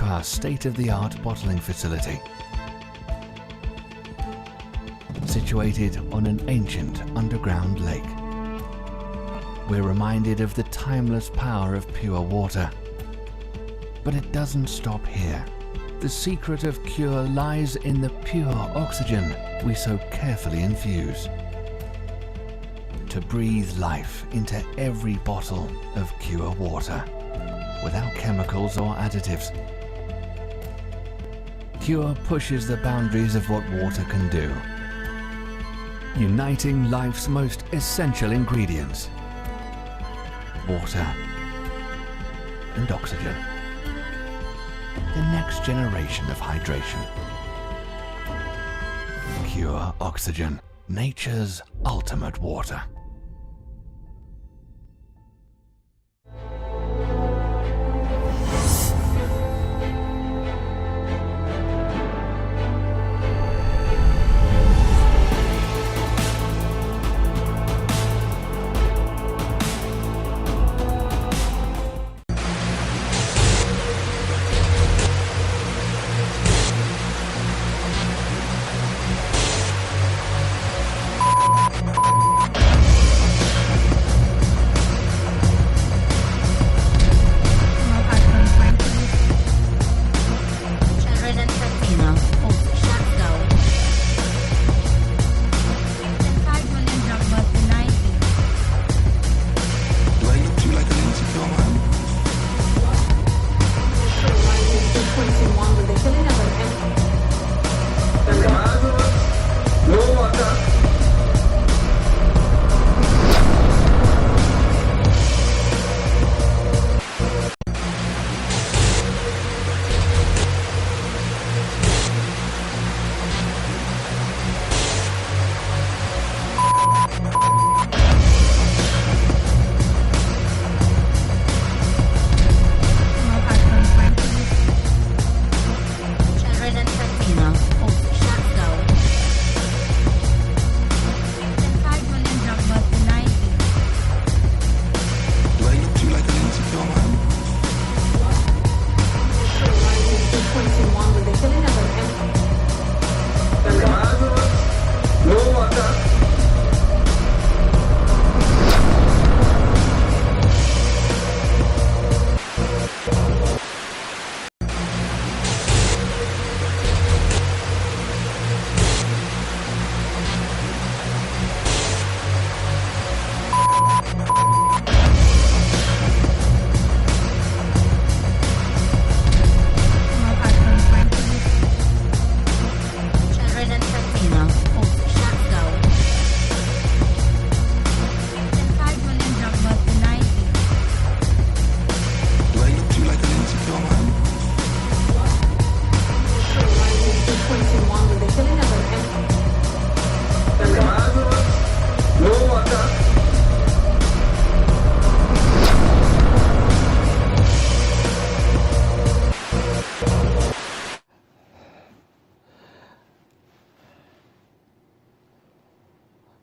to our state-of-the-art bottling facility. Situated on an ancient underground lake, we're reminded of the timeless power of pure water. But it doesn't stop here. The secret of cure lies in the pure oxygen we so carefully infuse to breathe life into every bottle of Cure water without chemicals or additives. Cure pushes the boundaries of what water can do, uniting life's most essential ingredients: water and oxygen. The next generation of hydration. Cure Oxygen, nature's ultimate water.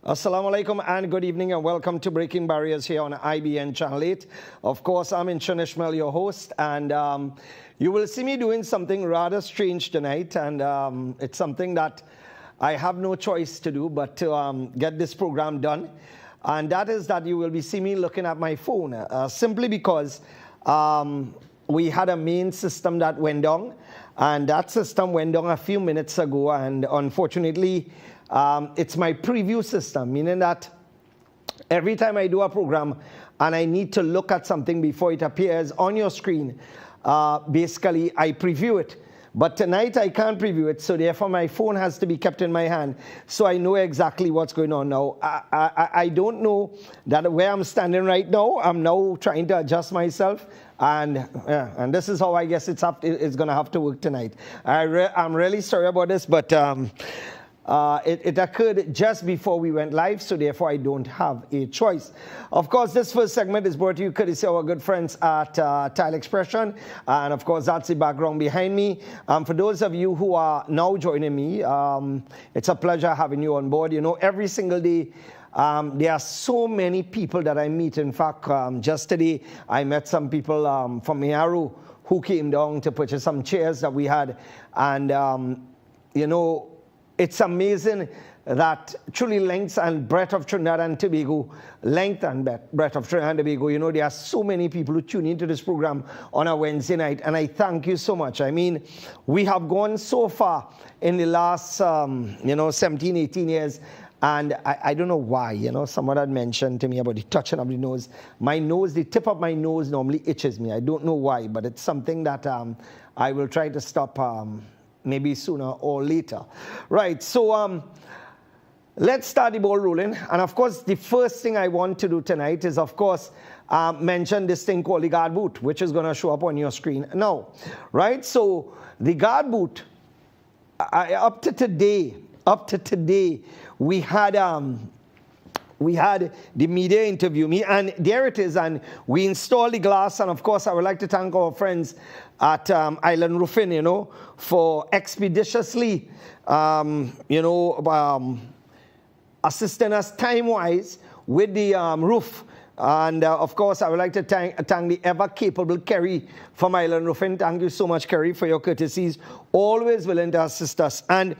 Assalamu alaikum and good evening and welcome to Breaking Barriers here on IBN Channel 8. Of course, I'm Inshan Ishmael, your host, and you will see me doing something rather strange tonight, and it's something that I have no choice to do but to get this program done. And that is that you will be seeing me looking at my phone, simply because we had a main system that went down, and that system went down a few minutes ago, and unfortunately, it's my preview system, meaning that every time I do a program and I need to look at something before it appears on your screen, basically I preview it. But tonight I can't preview it, so therefore my phone has to be kept in my hand, so I know exactly what's going on now. I don't know that where I'm standing right now. I'm now trying to adjust myself, and this is how I guess it's going to have to work tonight. I'm really sorry about this, but it occurred just before we went live, so therefore I don't have a choice. Of course, this first segment is brought to you courtesy of our good friends at Tile Expression, and of course that's the background behind me. For those of you who are now joining me, it's a pleasure having you on board. You know, every single day there are so many people that I meet. In fact, just today I met some people from Miaru who came down to purchase some chairs that we had. And, you know, it's amazing that truly length and breadth of Trinidad and Tobago, length and breadth of Trinidad and Tobago, you know, there are so many people who tune into this program on a Wednesday night, and I thank you so much. I mean, we have gone so far in the last, you know, 17, 18 years, and I don't know why, you know, someone had mentioned to me about the touching of the nose. My nose, the tip of my nose normally itches me. I don't know why, but it's something that I will try to stop maybe sooner or later. Right, so let's start the ball rolling. And of course, the first thing I want to do tonight is, of course, mention this thing called the guard boot, which is going to show up on your screen now. Right? So the guard boot, up to today, we had the media interview me, and there it is, and we installed the glass. And of course, I would like to thank our friends at Island Roofing, you know, for expeditiously, you know, assisting us time-wise with the roof. And of course, I would like to thank the ever-capable Kerry from Island Roofing. Thank you so much, Kerry, for your courtesies. Always willing to assist us. And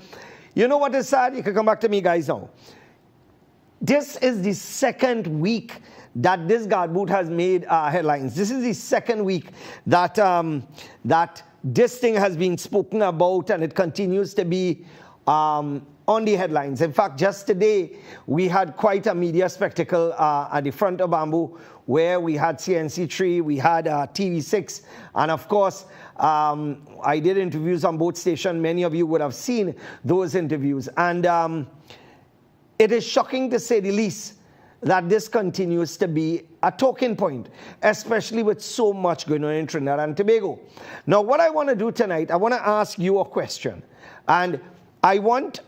you know what is sad? You can come back to me, guys, now. This is the second week that this guard boot has made headlines. This is the second week that that this thing has been spoken about, and it continues to be on the headlines. In fact, just today, we had quite a media spectacle at the front of Bamboo, where we had CNC3, we had TV6, and of course, I did interviews on both stations. Many of you would have seen those interviews. And it is shocking, to say the least, that this continues to be a talking point, especially with so much going on in Trinidad and Tobago. Now, what I want to do tonight, I want to ask you a question. And I want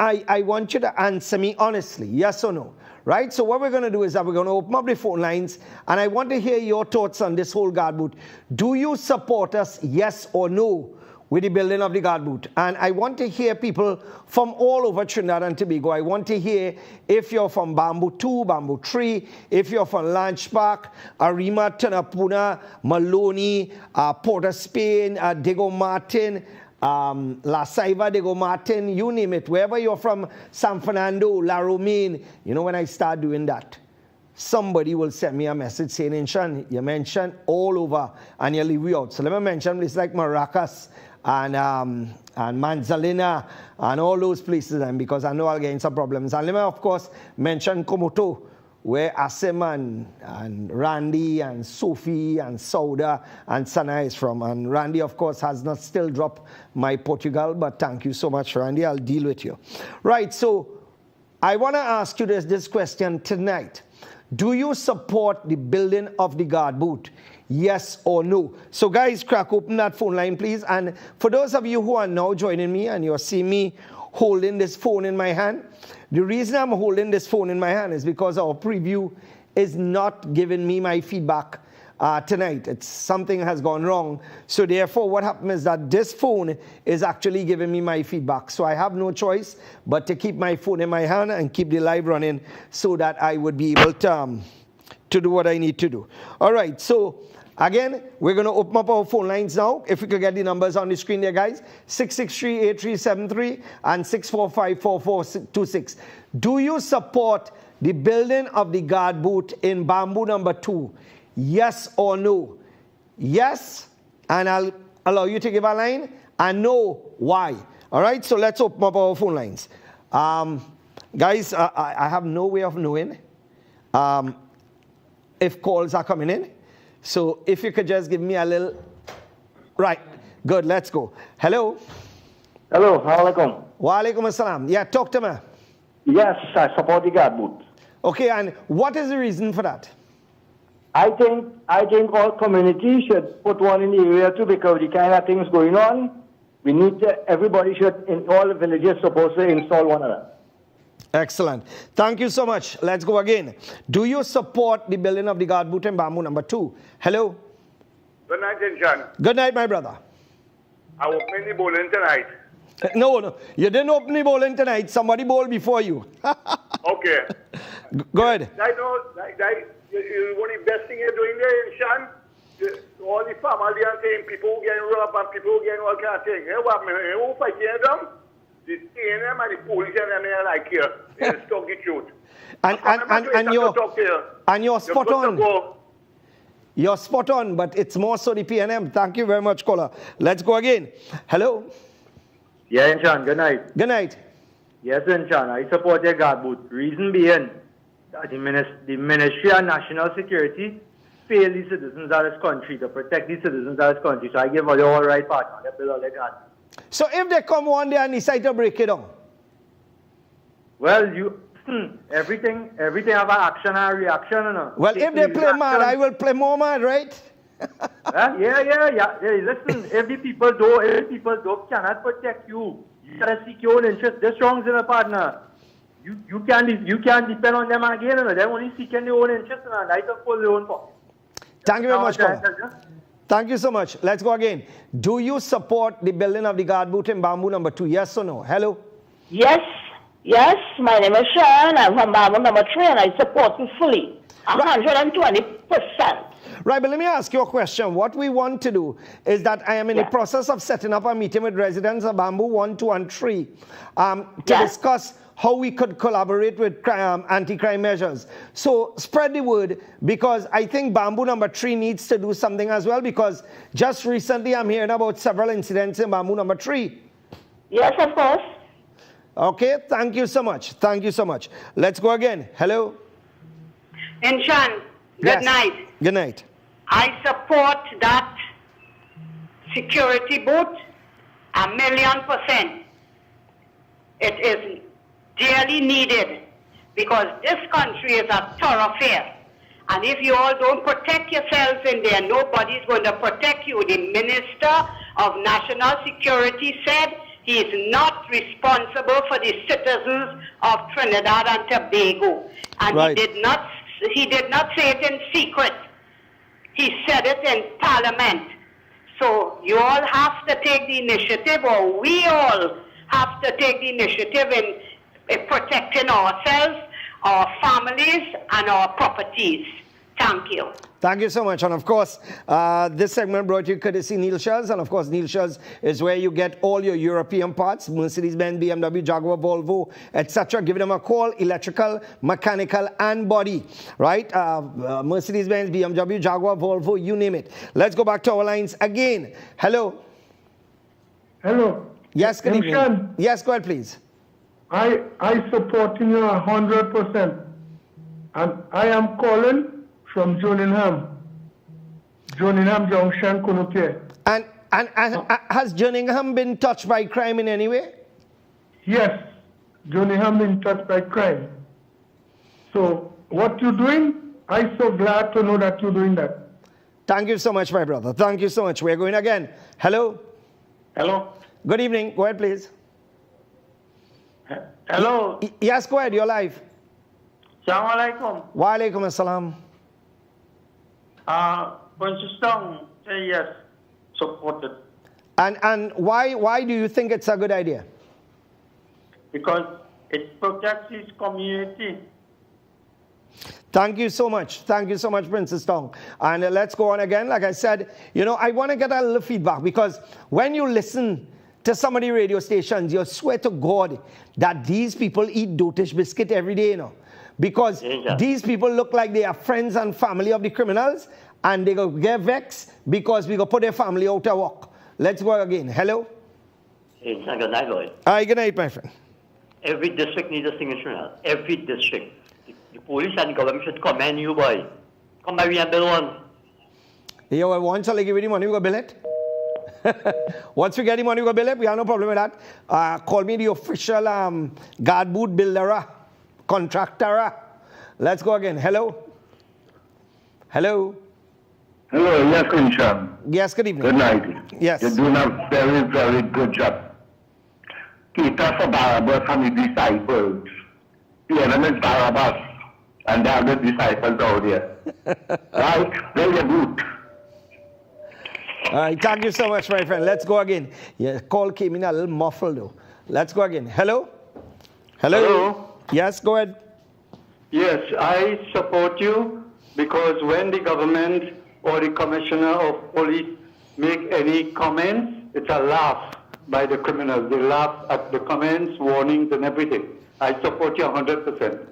you to answer me honestly, yes or no, right? So what we're going to do is that we're going to open up the phone lines, and I want to hear your thoughts on this whole guard boot. Do you support us, yes or no, with the building of the guard boot? And I want to hear people from all over Trinidad and Tobago. I want to hear if you're from Bamboo 2, Bamboo 3, if you're from Lanch Park, Arima, Tunapuna, Maloney, Port of Spain, Diego Martin, La Saiva, Diego Martin, you name it. Wherever you're from, San Fernando, La Romaine, you know, when I start doing that, somebody will send me a message saying, Inshan, you mentioned all over and you leave you out. So let me mention places like Maracas and Manzalina and all those places, and because I know I'll get in some problems. And let me, of course, mention Komoto, where Asim and Randy and Sophie and Sauda and Sana is from. And Randy, of course, has not still dropped my Portugal, but thank you so much, Randy. I'll deal with you. Right, so I want to ask you this question tonight. Do you support the building of the guard boot? Yes or no? So guys, crack open that phone line, please. And for those of you who are now joining me and you're seeing me holding this phone in my hand, the reason I'm holding this phone in my hand is because our preview is not giving me my feedback tonight. It's something has gone wrong. So therefore, what happened is that this phone is actually giving me my feedback. So I have no choice but to keep my phone in my hand and keep the live running so that I would be able to do what I need to do. All right, so again, we're going to open up our phone lines now. If we could get the numbers on the screen there, guys. 663-8373 and 645-4426. Do you support the building of the guard boot in Bamboo number 2? Yes or no? Yes, and I'll allow you to give a line, and no, why? All right, so let's open up our phone lines. Guys, I have no way of knowing if calls are coming in. So if you could just give me a little... Right, good, let's go. Hello? Hello, alaikum. Wa alaikum assalam. Yeah, talk to me. Yes, I support the guard boot. Okay, and what is the reason for that? I think all communities should put one in the area too, because the kind of things going on, we need to, everybody should, in all the villages, supposed to install one of them. Excellent. Thank you so much. Let's go again. Do you support the building of the guard boot in Bamboo number 2? Hello? Good night, John. Good night, my brother. I open the bowling tonight. No, you didn't open the bowling tonight. Somebody bowled before you. Okay. Go ahead. I know, one of the best thing you're doing there, Shan, all the family and thing, people who getting robbed and people who getting all kind of things. Who fighting them? The TNM and the police and them are like here. They talk the truth. And you're spot on. You're spot on, but it's more so the PNM. Thank you very much, caller. Let's go again. Hello. Yeah, Inchan, good night. Good night. Yes, Inchan, I support your guard boot. Reason being, that the Ministry of National Security fail the citizens of this country, to protect the citizens of this country. So I give all the right partner. They build all their guard. So if they come one day and decide to break it down? Well, everything have an action and reaction. You know. Well, if they play mad, I will play more mad, right? Yeah. Hey, listen, if the people cannot protect you, you gotta seek your own interest. This wrongs in a partner. You can't depend on them again. You know. They're only seeking their own interest and right to pull their own pocket. Thank you very much, caller. Thank you so much. Let's go again. Do you support the building of the guard boot in Bamboo number 2? Yes or no? Hello? Yes, my name is Sharon. I'm from Bamboo number 3 and I support you fully. 120%. Right, but let me ask you a question. What we want to do is that I am in the process of setting up a meeting with residents of Bamboo 1, 2, and 3 to discuss how we could collaborate with anti-crime measures. So spread the word, because I think Bamboo number 3 needs to do something as well, because just recently I'm hearing about several incidents in Bamboo number 3. Yes, of course. Okay, thank you so much. Thank you so much. Let's go again. Hello? Inchan, good night. Good night. I support that security boot 1,000,000%. It is dearly needed because this country is a thoroughfare. And if you all don't protect yourselves in there, nobody's going to protect you. The Minister of National Security said he is not responsible for the citizens of Trinidad and Tobago. And he did not say it in secret. He said it in Parliament. So you all have to take the initiative, or we all have to take the initiative in protecting ourselves, our families, and our properties. Thank you. Thank you so much. And of course, this segment brought you courtesy Neil Shells. And of course, Neil Shells is where you get all your European parts, Mercedes-Benz, BMW, Jaguar, Volvo, etc. Give them a call, electrical, mechanical, and body, right? Mercedes-Benz, BMW, Jaguar, Volvo, you name it. Let's go back to our lines again. Hello. Hello. Yes, good evening. Yes, go ahead, please. I support you 100%. And I am calling from Joningham Junction, Kunuke. And has Joningham been touched by crime in any way? Yes, Joningham been touched by crime. So what you're doing, I'm so glad to know that you're doing that. Thank you so much, my brother. Thank you so much. We're going again. Hello. Hello. Good evening. Go ahead, please. Hello. Yes, go ahead. You're live. Assalamu alaikum. Wa alaikum assalam. Consistent, say yes, supported. And why do you think it's a good idea? Because it protects his community. Thank you so much. Thank you so much, Princess Tong. And let's go on again. Like I said, I want to get a little feedback, because when you listen to some of the radio stations, you swear to God that these people eat dotish biscuit every day, because these people look like they are friends and family of the criminals, and they go get vexed because we go put their family out of work. Let's go again. Hello? Good night, Lloyd. Hi, good night, my friend. Every district needs a signature. Every district. The police and the government should commend you, boy. Come by, we and bill one. Yeah, once I give you the money, we go bill it. Once we get the money, we go bill it. We have no problem with that. Call me the official guard boot builder, contractor. Let's go again. Hello? Hello? Hello, yes, Inchan. Yes, good evening. Good night. Yes. You're doing a very, very good job. Peter for Barabbas and the disciples. The enemy is Barabbas, and they are the disciples out there. Right? Very good. All right, thank you so much, my friend. Let's go again. Yeah, call came in a little muffled, though. Let's go again. Hello? Hello? Yes, go ahead. Yes, I support you because when the government or the commissioner of police make any comments, it's a laugh by the criminals. They laugh at the comments, warnings, and everything. I support you 100%.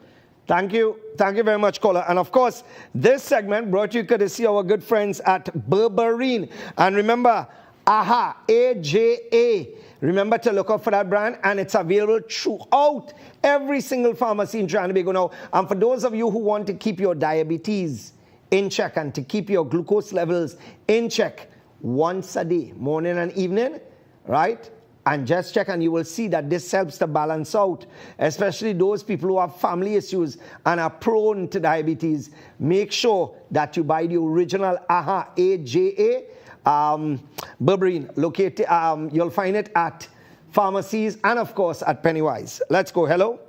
Thank you. Thank you very much, caller. And of course, this segment brought you courtesy of our good friends at Berberine. And remember, AHA, AJA. Remember to look out for that brand, and it's available throughout every single pharmacy in Trinidad and Tobago now. And for those of you who want to keep your diabetes in check and to keep your glucose levels in check once a day, morning and evening, right? And just check, and you will see that this helps to balance out, especially those people who have family issues and are prone to diabetes. Make sure that you buy the original AHA, AJA, Berberine. Located, you'll find it at pharmacies and, of course, at Pennywise. Let's go. Hello?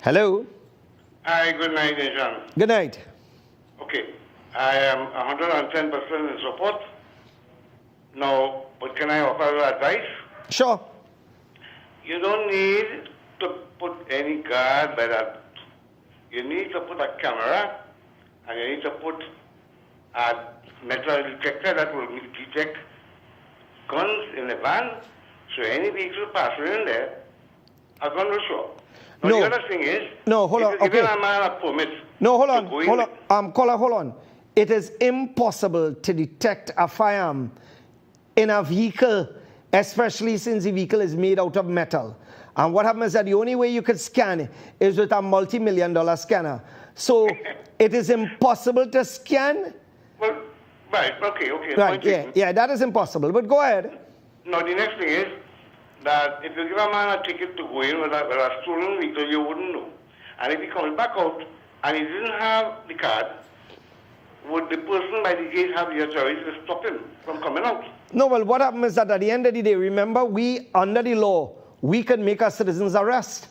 Hello? Hi, good night, Nishan. Good night. Okay, I am 110% in support. Now, but can I offer you advice? Sure. You don't need to put any guard by that. You need to put a camera, and you need to put a metal detector that will detect guns in the van. So any vehicle passing in there, a gun will show up. Now, No. the other thing is, No, hold on. if you Okay. give a man a permit, No, hold on. to go in Hold with- on. Caller, hold on. It is impossible to detect a firearm in a vehicle, especially since the vehicle is made out of metal. And what happens is that the only way you could scan is with a multi-million-dollar scanner. So it is impossible to scan. Well, right, okay. Right, point yeah, taken. yeah, that is impossible. But go ahead. Now, the next thing is that if you give a man a ticket to go in with a stolen vehicle, you wouldn't know. And if he comes back out and he didn't have the card, would the person by the gate have the authority to stop him from coming out? No, well, what happens is that at the end of the day, remember, we, under the law, we can make our citizens arrest.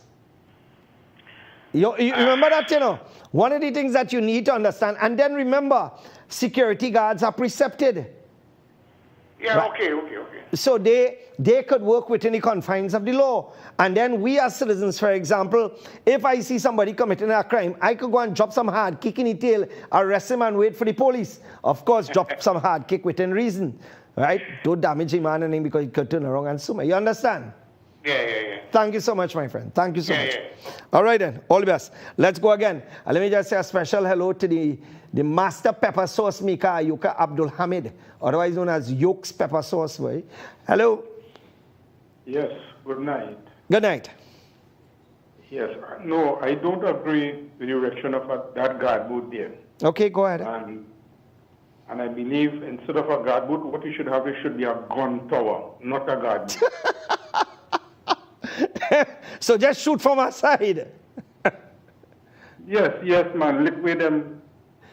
You remember that, you know? One of the things that you need to understand, and then remember, security guards are precepted. Yeah, Right. okay. So they could work within the confines of the law. And then we as citizens, for example, if I see somebody committing a crime, I could go and drop some hard kick in the tail, arrest him and wait for the police. Of course, drop some hard kick within reason, right? Don't damage him or anything because he could turn around and sue me. You understand? Yeah. Thank you so much, my friend. Thank you so much. Yeah. All right then, all the best. Let's go again. Let me just say a special hello to the master pepper sauce maker, Ayuka Abdul Hamid, otherwise known as Yoke's Pepper Sauce. Right? Hello. Yes, good night. Good night. Yes, no, I don't agree with the erection of that guard booth there. Okay, go ahead. And I believe instead of a guard booth, what you should have, it should be a gun tower, not a guard booth. So just shoot from our side. Yes, man, liquid them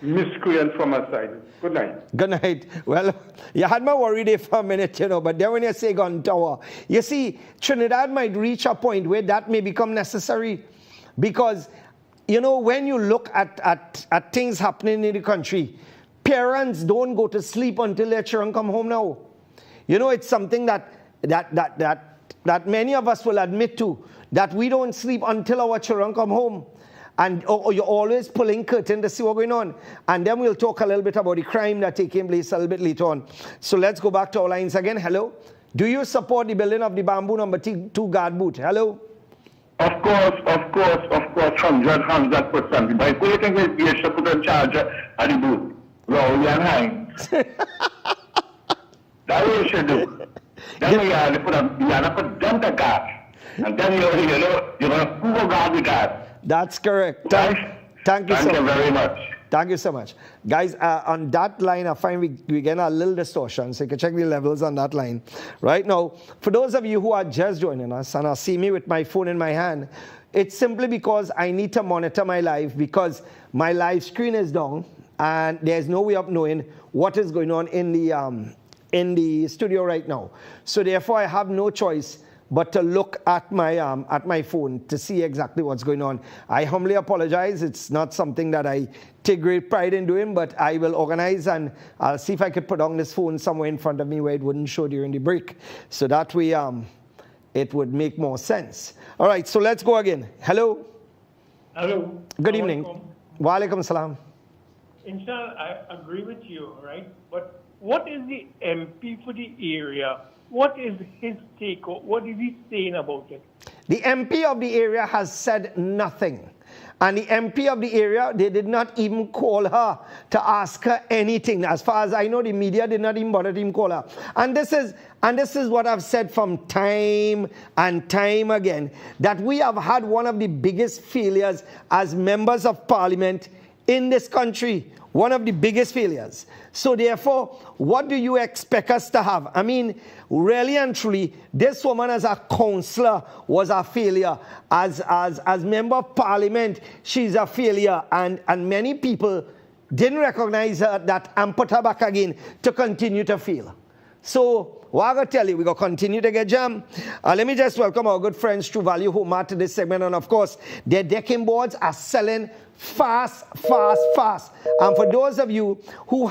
miscreant from our side. Good night. Good night. Well, you had me worried there for a minute, you know, but then when you say gun tower, you see, Trinidad might reach a point where that may become necessary because, you know, when you look at things happening in the country, parents don't go to sleep until their children come home now. You know, it's something that many of us will admit to, that we don't sleep until our children come home. And you're always pulling curtain to see what's going on. And then we'll talk a little bit about the crime that's taking place a little bit later on. So let's go back to our lines again. Hello. Do you support the building of the Bamboo number 2 guard booth? Hello. Of course, 100%. But who you think you should put in charge of the booth? Raul and Hines. That's what you should do. Then you have to put them to guard. And then you're going to Google guard the guard. That's correct. Thank you very much. Thank you so much. Guys, on that line, I find we get a little distortion, so you can check the levels on that line. Right now, for those of you who are just joining us and are seeing me with my phone in my hand, it's simply because I need to monitor my live because my live screen is down and there's no way of knowing what is going on in the studio right now. So therefore, I have no choice but to look at my phone to see exactly what's going on. I humbly apologize. It's not something that I take great pride in doing, but I will organize and I'll see if I could put on this phone somewhere in front of me where it wouldn't show during the break. So that way it would make more sense. All right, so let's go again. Hello. Hello. Good evening. Wa alaikum salam. Inshallah, I agree with you, right? But what is the MP for the area? What is his take? What is he saying about it? The MP of the area has said nothing. And the MP of the area, they did not even call her to ask her anything. As far as I know, the media did not even bother to even call her. And this is what I've said from time and time again, that we have had one of the biggest failures as members of parliament in this country. One of the biggest failures. So therefore, what do you expect us to have? I mean, really and truly, this woman as a councillor was a failure. As member of parliament, she's a failure. And many people didn't recognize her that and put her back again to continue to fail. So what I'm going to tell you, we're going to continue to get jammed. Let me just welcome our good friends True Value Home Mart to this segment. And of course, their decking boards are selling fast. And for those of you who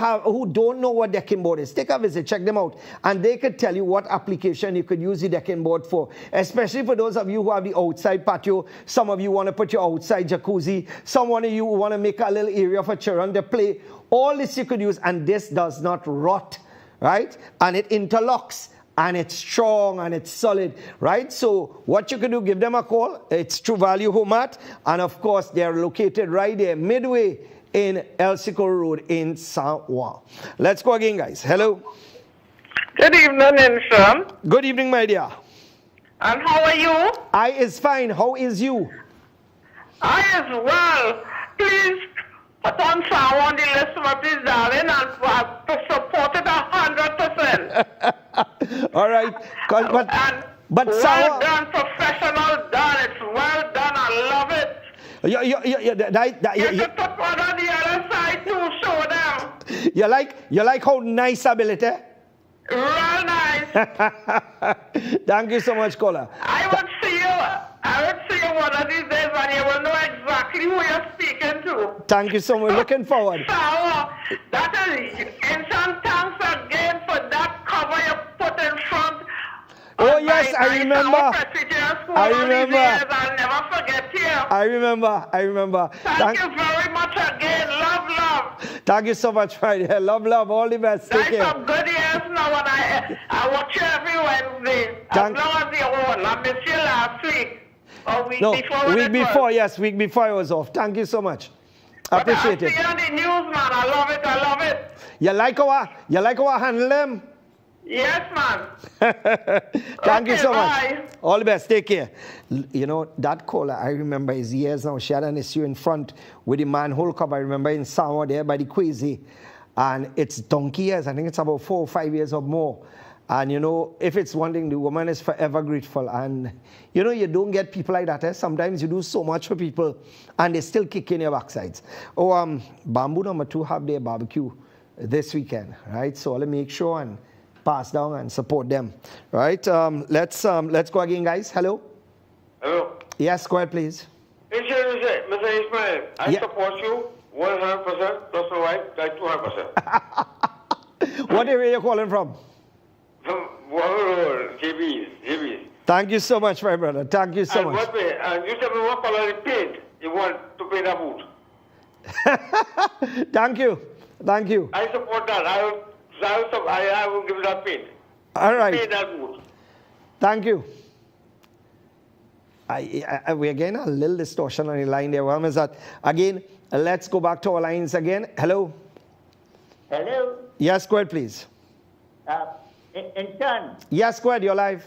don't know what decking board is, take a visit, check them out. And they could tell you what application you could use the decking board for. Especially for those of you who have the outside patio. Some of you want to put your outside jacuzzi. Some of you want to make a little area for children to play. All this you could use, and this does not rot. Right? And it interlocks, and it's strong, and it's solid, right? So what you can do, give them a call. It's True Value Home Mart, and of course, they're located right there, midway in El Sikor Road in San Juan. Let's go again, guys. Hello. Good evening, Insham. Good evening, my dear. And how are you? I is fine. How is you? I is well. Please put on someone the list of please, darling, and support it 100%. All right. But well done, professional done. It's well done. I love it. You should put one on the other side to show them. You like how nice ability? Real nice. Thank you so much, caller. I would see you one of these days and you will know exactly who you're speaking to. Thank you so much. Looking forward. So, that is instant thanks again for that cover you put in front. Oh yes, I remember. I'll never forget you. I remember. Thank you very much again. Love. Thank you so much, my dear. Love. All the best. Take care. Some good years now, and I watch you every Wednesday. As long as you're on. I missed you last week. Or week before. Week before I was off. Thank you so much. Appreciate it. I see you on the news, man. I love it. You like our handle them? Yes, man. Thank you so much. Bye. All the best. Take care. You know, that caller, I remember his years now. She had an issue in front with the manhole cover. I remember in Samoa there by the Quasi. And it's donkey years. I think it's about 4 or 5 years or more. And, you know, if it's one thing, the woman is forever grateful. And, you know, you don't get people like that. Sometimes you do so much for people and they still kick in your backsides. Bamboo number 2 have their barbecue this weekend, right? So I'll make sure and pass down and support them, right? Let's go again, guys. Hello. Hello. Yes, go ahead, please. Mr. Ismail, I support you 100%. That's all right. Like 200%. What area are you calling from? From Waterloo, JB's. Thank you so much, my brother. Thank you so much. You tell me what color of paint you want to paint a boot. Thank you. I support that. I will give that paint. All right. Paint that boot. Thank you. We're getting a little distortion on the line there. What is that? Again, let's go back to our lines again. Hello. Hello. Yes, go ahead, please. In turn. Yes, go ahead. You're live.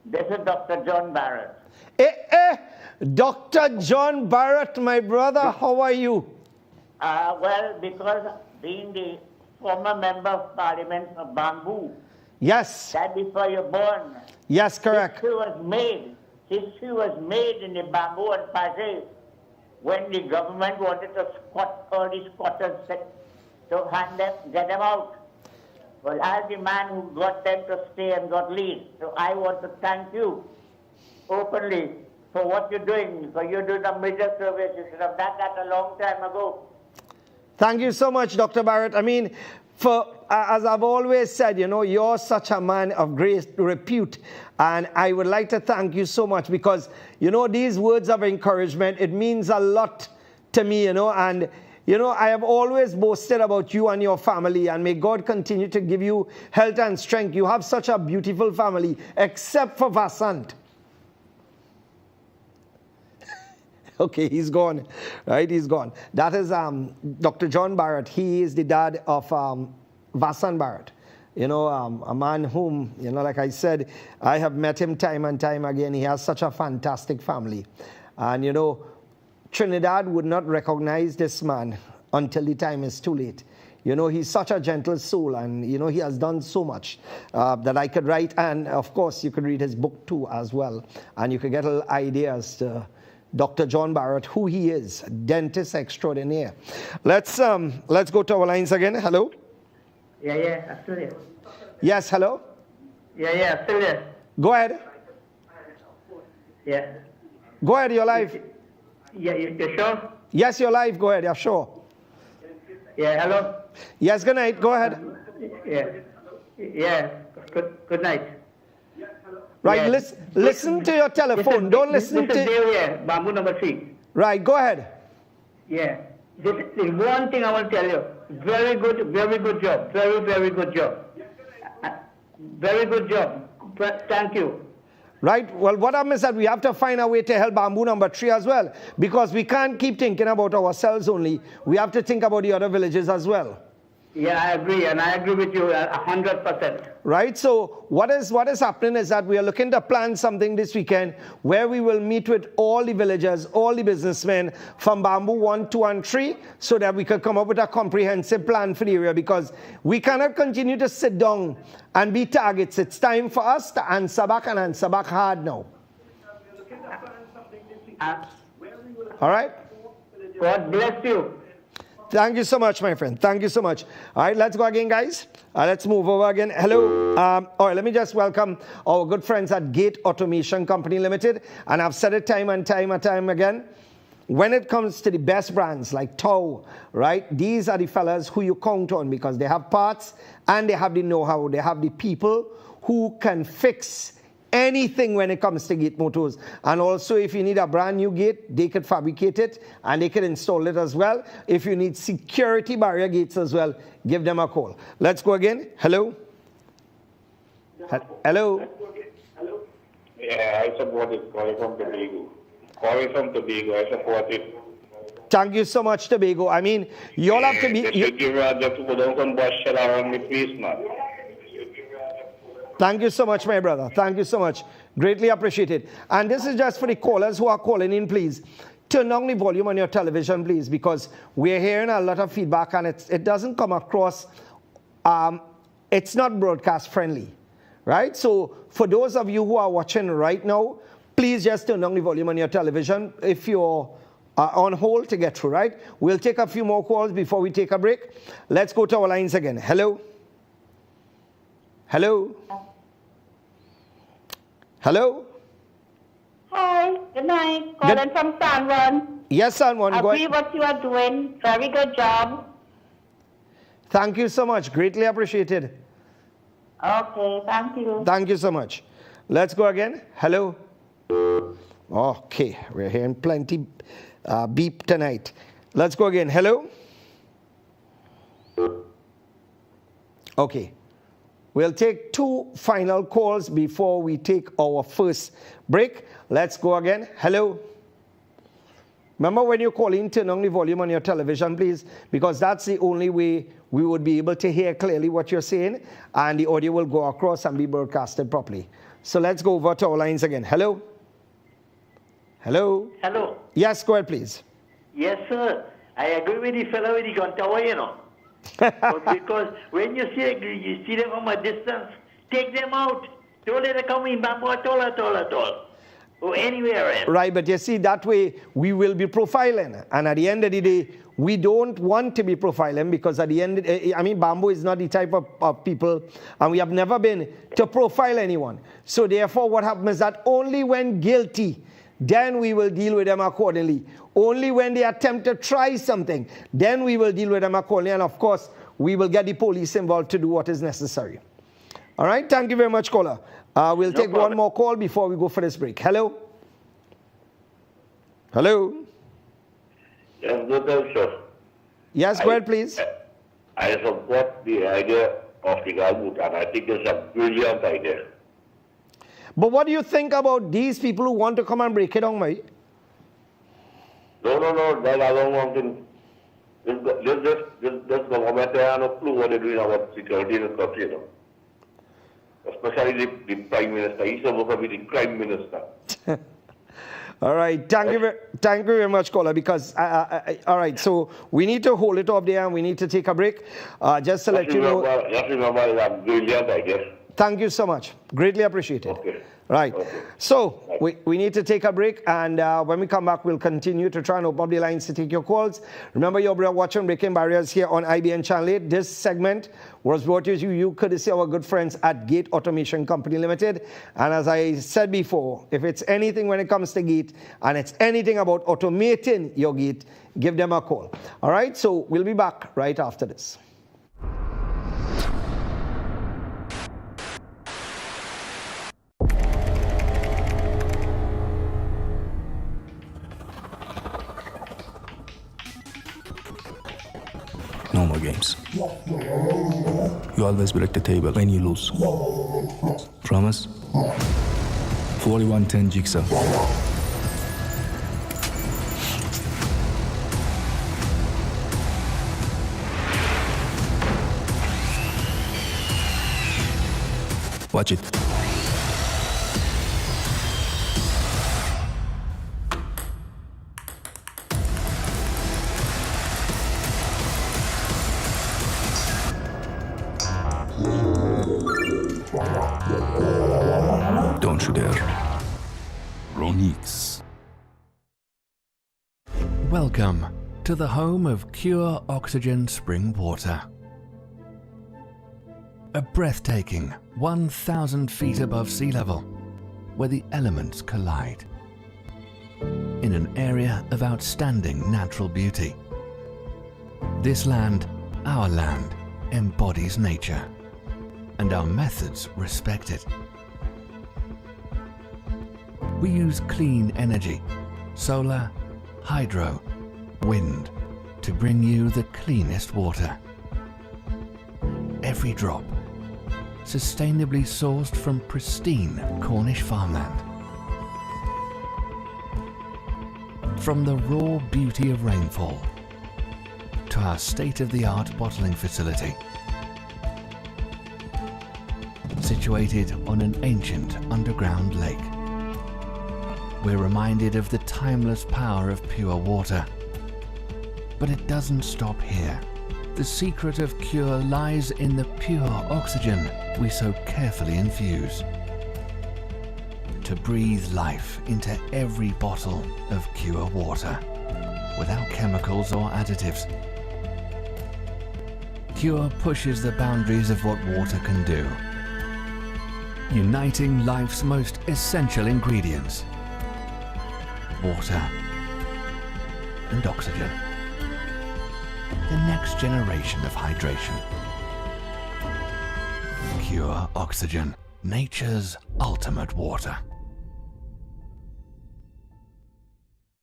This is Dr. John Barrett. Dr. John Barrett, my brother, how are you? Well, because being the former member of parliament of Bamboo. Yes. That before you're born. Yes, correct. History was made in the Bamboo and Pasay when the government wanted to squat all the squatters to get them out. Well, I'm the man who got them to stay and got leave. So I want to thank you openly for what you're doing, because you're doing a major service. You should have done that a long time ago. Thank you so much, Dr. Barrett. I mean, as I've always said, you know, you're such a man of great repute. And I would like to thank you so much because, you know, these words of encouragement, it means a lot to me, you know, and you know, I have always boasted about you and your family, and may God continue to give you health and strength. You have such a beautiful family, except for Vasant. Okay, he's gone, right? He's gone. That is Dr. John Barrett. He is the dad of Vasant Barrett. You know, a man whom, you know, like I said, I have met him time and time again. He has such a fantastic family. And, you know, Trinidad would not recognize this man until the time is too late. You know, he's such a gentle soul, and, you know, he has done so much that I could write. And, of course, you could read his book, too, as well. And you could get a little ideas to Dr. John Barrett, who he is, dentist extraordinaire. Let's go to our lines again. Hello? Yeah, I'm still there. Yes, hello? Yeah, I'm still there. Go ahead. Yeah. Go ahead, you're live. Yeah, you sure? Yes, you're live. Go ahead, yeah, sure. Yeah, hello? Yes, good night. Go ahead. Yeah, good night. Right, Yeah. listen to your telephone. Don't listen this to... is Dale, yeah, Bamboo number 3. Right, go ahead. Yeah. This is the one thing I want to tell you. Very good job. Very good job. Very good job. Thank you. Right, well, what I is that we have to find a way to help Bamboo number 3 as well, because we can't keep thinking about ourselves only. We have to think about the other villages as well. Yeah, I agree, and I agree with you 100%. Right, so what is happening is that we are looking to plan something this weekend where we will meet with all the villagers, all the businessmen from Bamboo 1, 2, and 3, so that we could come up with a comprehensive plan for the area, because we cannot continue to sit down and be targets. It's time for us to answer back, and answer back hard now. All right? God bless you. Thank you so much, my friend. Thank you so much. All right, let's go again, guys. Let's move over again. Hello. All right, let me just welcome our good friends at Gate Automation Company Limited. And I've said it time and time again. When it comes to the best brands like Tao, right, these are the fellas who you count on, because they have parts and they have the know-how. They have the people who can fix anything when it comes to gate motors. And also, if you need a brand new gate, they could fabricate it and they could install it as well. If you need security barrier gates as well, give them a call. Let's go again. Hello? Hello? Yeah, I support it. Calling from Tobago. I support it. Thank you so much, Tobago. I mean, you all have to be... Just to go down some bus shell around the place, man. Thank you so much, my brother. Thank you so much. Greatly appreciated. And this is just for the callers who are calling in, please. Turn down the volume on your television, please, because we're hearing a lot of feedback and it doesn't come across, it's not broadcast friendly, right? So for those of you who are watching right now, please just turn down the volume on your television if you're on hold to get through, right? We'll take a few more calls before we take a break. Let's go to our lines again. Hello? Hello? Hello? Hi, good night. Calling from San Juan. Yes, San Juan. I agree what you are doing. Very good job. Thank you so much. Greatly appreciated. Okay, thank you. Thank you so much. Let's go again. Hello? Okay, we're hearing plenty beep tonight. Let's go again. Hello? Okay. We'll take 2 final calls before we take our first break. Let's go again. Hello? Remember, when you call in, turn on the volume on your television, please, because that's the only way we would be able to hear clearly what you're saying, and the audio will go across and be broadcasted properly. So let's go over to our lines again. Hello? Hello? Hello? Yes, go ahead, please. Yes, sir. I agree with the fellow with the gun tower, you know. Because when you see them from a distance, take them out. Don't let them come in Bamboo at all. Or anywhere else. Right, but you see, that way we will be profiling. And at the end of the day, we don't want to be profiling, because at the end, Bamboo is not the type of people, and we have never been to profile anyone. So therefore, what happens is that only when guilty, then we will deal with them accordingly. Only when they attempt to try something, then we will deal with them accordingly. And of course, we will get the police involved to do what is necessary. All right, thank you very much, caller. We'll take one more call before we go for this break. Hello? Hello? Yes, good, sir. Yes, go ahead, please. I support the idea of the government, and I think it's a brilliant idea. But what do you think about these people who want to come and break it down, mate? No, that I don't want to. This government, they have no clue what they're doing about security in the country, you know. Especially the Prime Minister. He's supposed to be the Prime Minister. All right, thank you very much, caller, because, all right, so we need to hold it up there and we need to take a break. Just to let you know. Just remember, it's a brilliant idea. Thank you so much. Greatly appreciated. Okay. Right. Okay. So we need to take a break, and when we come back, we'll continue to try and open up the lines to take your calls. Remember, you're watching Breaking Barriers here on IBN Channel 8. This segment was brought to you courtesy of our good friends at Gate Automation Company Limited. And as I said before, if it's anything when it comes to Gate, and it's anything about automating your gate, give them a call. All right. So we'll be back right after this. No more games. You always break the table when you lose. Promise? 4110 Jigsaw. Watch it. Don't you dare. Ronix. Welcome to the home of Cure Oxygen Spring Water. A breathtaking 1,000 feet above sea level, where the elements collide. In an area of outstanding natural beauty. This land, our land, embodies nature, and our methods respect it. We use clean energy, solar, hydro, wind, to bring you the cleanest water. Every drop, sustainably sourced from pristine Cornish farmland. From the raw beauty of rainfall to our state-of-the-art bottling facility. Situated on an ancient underground lake. We're reminded of the timeless power of pure water. But it doesn't stop here. The secret of Cure lies in the pure oxygen we so carefully infuse. To breathe life into every bottle of Cure water, without chemicals or additives. Cure pushes the boundaries of what water can do, uniting life's most essential ingredients: water and oxygen. The next generation of hydration. Cure Oxygen, nature's ultimate water.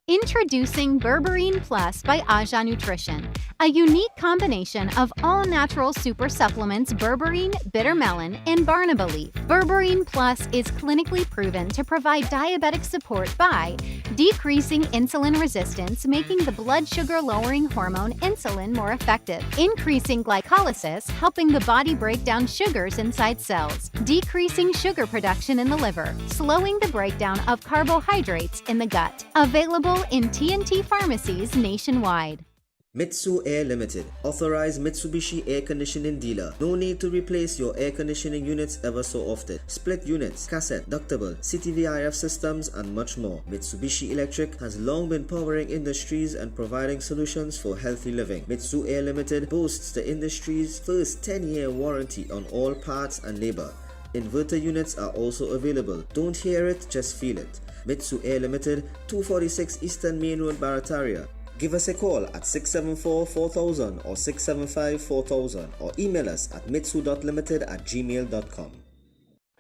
Introducing Berberine Plus by Aja Nutrition, a unique combination of all-natural super supplements berberine, bitter melon, and barnaba leaf. Berberine Plus is clinically proven to provide diabetic support by decreasing insulin resistance, making the blood sugar-lowering hormone insulin more effective, increasing glycolysis, helping the body break down sugars inside cells, decreasing sugar production in the liver, slowing the breakdown of carbohydrates in the gut. Available in TNT pharmacies nationwide. Mitsu Air Limited, authorized Mitsubishi air conditioning dealer. No need to replace your air conditioning units ever so often. Split units, cassette, ductable, CTVIF systems, and much more. Mitsubishi Electric has long been powering industries and providing solutions for healthy living. Mitsu Air Limited boasts the industry's first 10-year warranty on all parts and labor. Inverter units are also available. Don't hear it, just feel it. Mitsu Air Limited, 246 Eastern Main Road, Barataria. Give us a call at 674-4000 or 675-4000 or email us at mitsu.limited@gmail.com.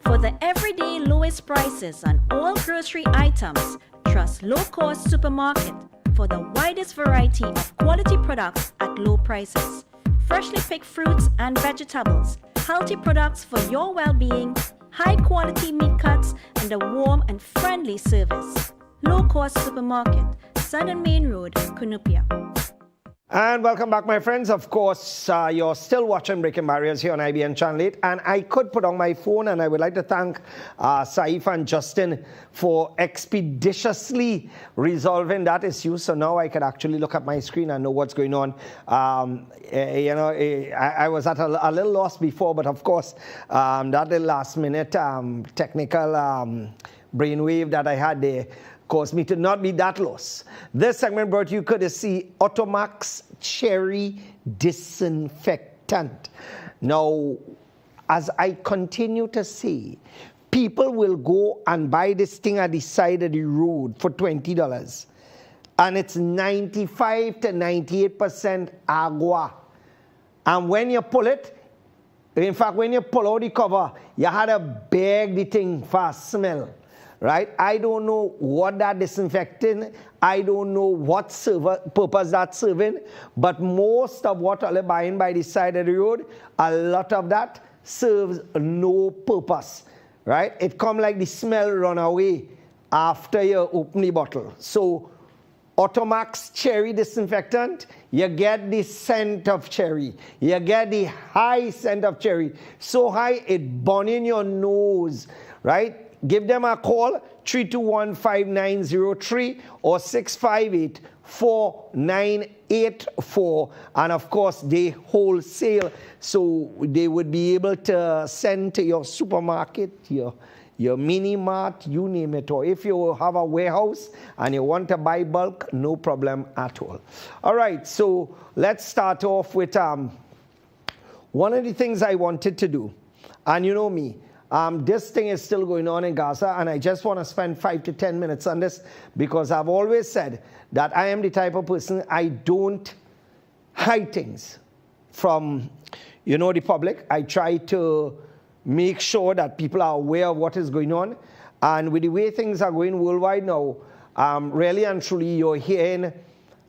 For the everyday lowest prices on all grocery items, trust Low Cost Supermarket for the widest variety of quality products at at low prices. Freshly picked fruits and vegetables, healthy products for your well-being, high-quality meat cuts, and a warm and friendly service. Low-cost supermarket, Southern Main Road, Cunupia. And welcome back, my friends. Of course, you're still watching Breaking Barriers here on IBN Channel 8. And I could put on my phone, and I would like to thank Saif and Justin for expeditiously resolving that issue. So now I can actually look at my screen and know what's going on. I was at a little loss before, but of course, that little last-minute technical brainwave that I had there caused me to not be that lost. This segment brought you courtesy Automax Cherry Disinfectant. Now, as I continue to say, people will go and buy this thing at the side of the road for $20. And it's 95 to 98% agua. And when you pull it, in fact, when you pull out the cover, you had to bag the thing for a smell. Right? I don't know what that disinfecting, I don't know what purpose that's serving, but most of what I'm buying by the side of the road, a lot of that serves no purpose. Right? It come like the smell run away after you open the bottle. So Automax Cherry Disinfectant, you get the scent of cherry. You get the high scent of cherry. So high it burns in your nose. Right? Give them a call, 321-5903 or 658-4984. And of course, they wholesale, so they would be able to send to your supermarket, your mini mart, you name it. Or if you have a warehouse and you want to buy bulk, no problem at all. All right, so let's start off with one of the things I wanted to do. And you know me. This thing is still going on in Gaza, and I just want to spend 5 to 10 minutes on this because I've always said that I am the type of person, I don't hide things from, the public. I try to make sure that people are aware of what is going on. And with the way things are going worldwide now, really and truly, you're hearing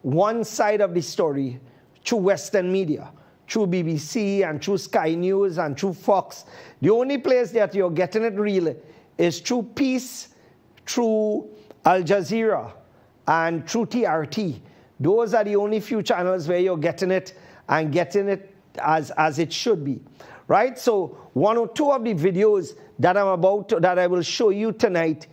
one side of the story through Western media, through BBC and through Sky News and through Fox. The only place that you're getting it real is through Peace, through Al Jazeera, and through TRT. Those are the only few channels where you're getting it and getting it as it should be. Right? So one or two of the videos that I will show you tonight,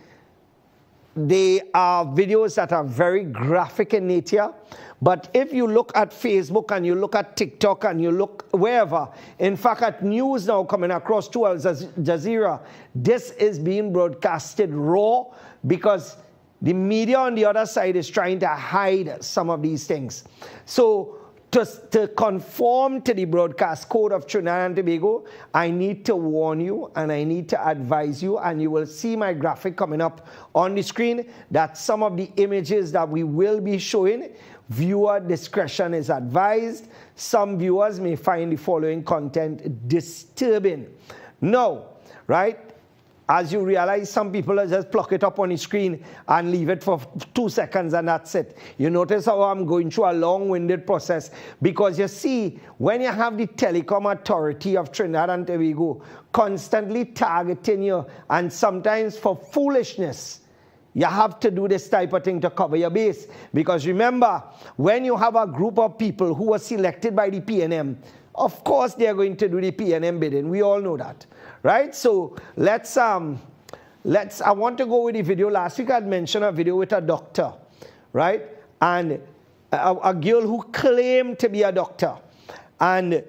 they are videos that are very graphic in nature. But if you look at Facebook and you look at TikTok and you look wherever, in fact at news now coming across to Al Jazeera, this is being broadcasted raw because the media on the other side is trying to hide some of these things. So to conform to the broadcast code of Trinidad and Tobago, I need to warn you and I need to advise you, and you will see my graphic coming up on the screen, that some of the images that we will be showing, viewer discretion is advised. Some viewers may find the following content disturbing. No, right? As you realize, some people just pluck it up on the screen and leave it for 2 seconds and that's it. You notice how I'm going through a long-winded process, because you see, when you have the Telecom Authority of Trinidad and Tobago constantly targeting you, and sometimes for foolishness, you have to do this type of thing to cover your base. Because remember, when you have a group of people who are selected by the PNM, of course they're going to do the PNM bidding. We all know that. Right? So I want to go with the video. Last week I had mentioned a video with a doctor, right? And a girl who claimed to be a doctor. And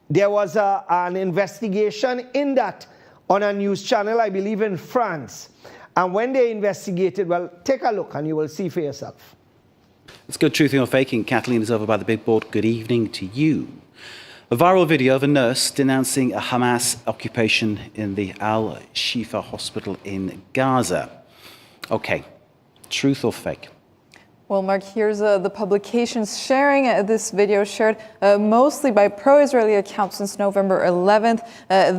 there was an investigation in that on a news channel, I believe in France. And when they investigated, well, take a look and you will see for yourself. Let's go truthing or faking. Kathleen is over by the big board. Good evening to you. A viral video of a nurse denouncing a Hamas occupation in the Al-Shifa hospital in Gaza. Okay, truth or fake? Well, Mark, here's the publications sharing this video, shared mostly by pro-Israeli accounts since November 11th.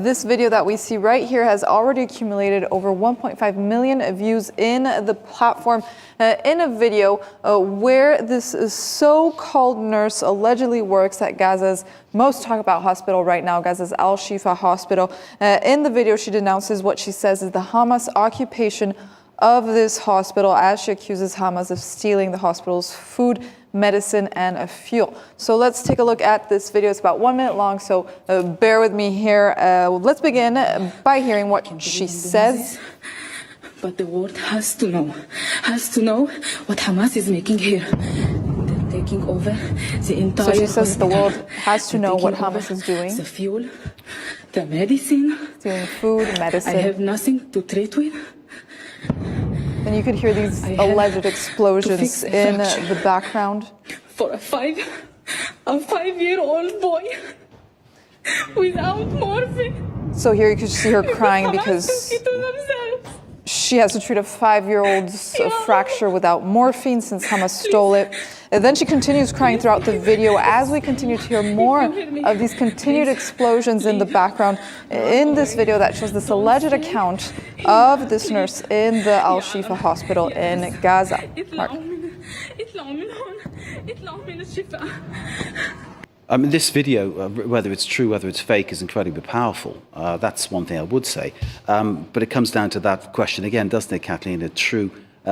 This video that we see right here has already accumulated over 1.5 million views in the platform in a video where this so-called nurse allegedly works at Gaza's most talked about hospital right now, Gaza's Al-Shifa hospital. In the video, she denounces what she says is the Hamas occupation of this hospital as she accuses Hamas of stealing the hospital's food, medicine, and fuel. So let's take a look at this video. It's about 1 minute long, so bear with me here. Let's begin by hearing what she says. But the world has to know what Hamas is making here. They're taking over the entire So she says the hospital. world has to know what Hamas is doing. The fuel, the medicine. Stealing food, medicine. I have nothing to treat with. And you could hear these alleged explosions in the background. For a 5-year-old boy without morphine. So here you could see her crying because she has to treat a 5-year-old's fracture without morphine since Hamas stole it. And then she continues crying throughout the video as we continue to hear more of these continued explosions in the background in this video that shows this alleged account of this nurse in the Al-Shifa hospital in Gaza. Mark. I mean, this video, whether it's true, whether it's fake, is incredibly powerful. That's one thing I would say. But it comes down to that question again, doesn't it, Kathleen? A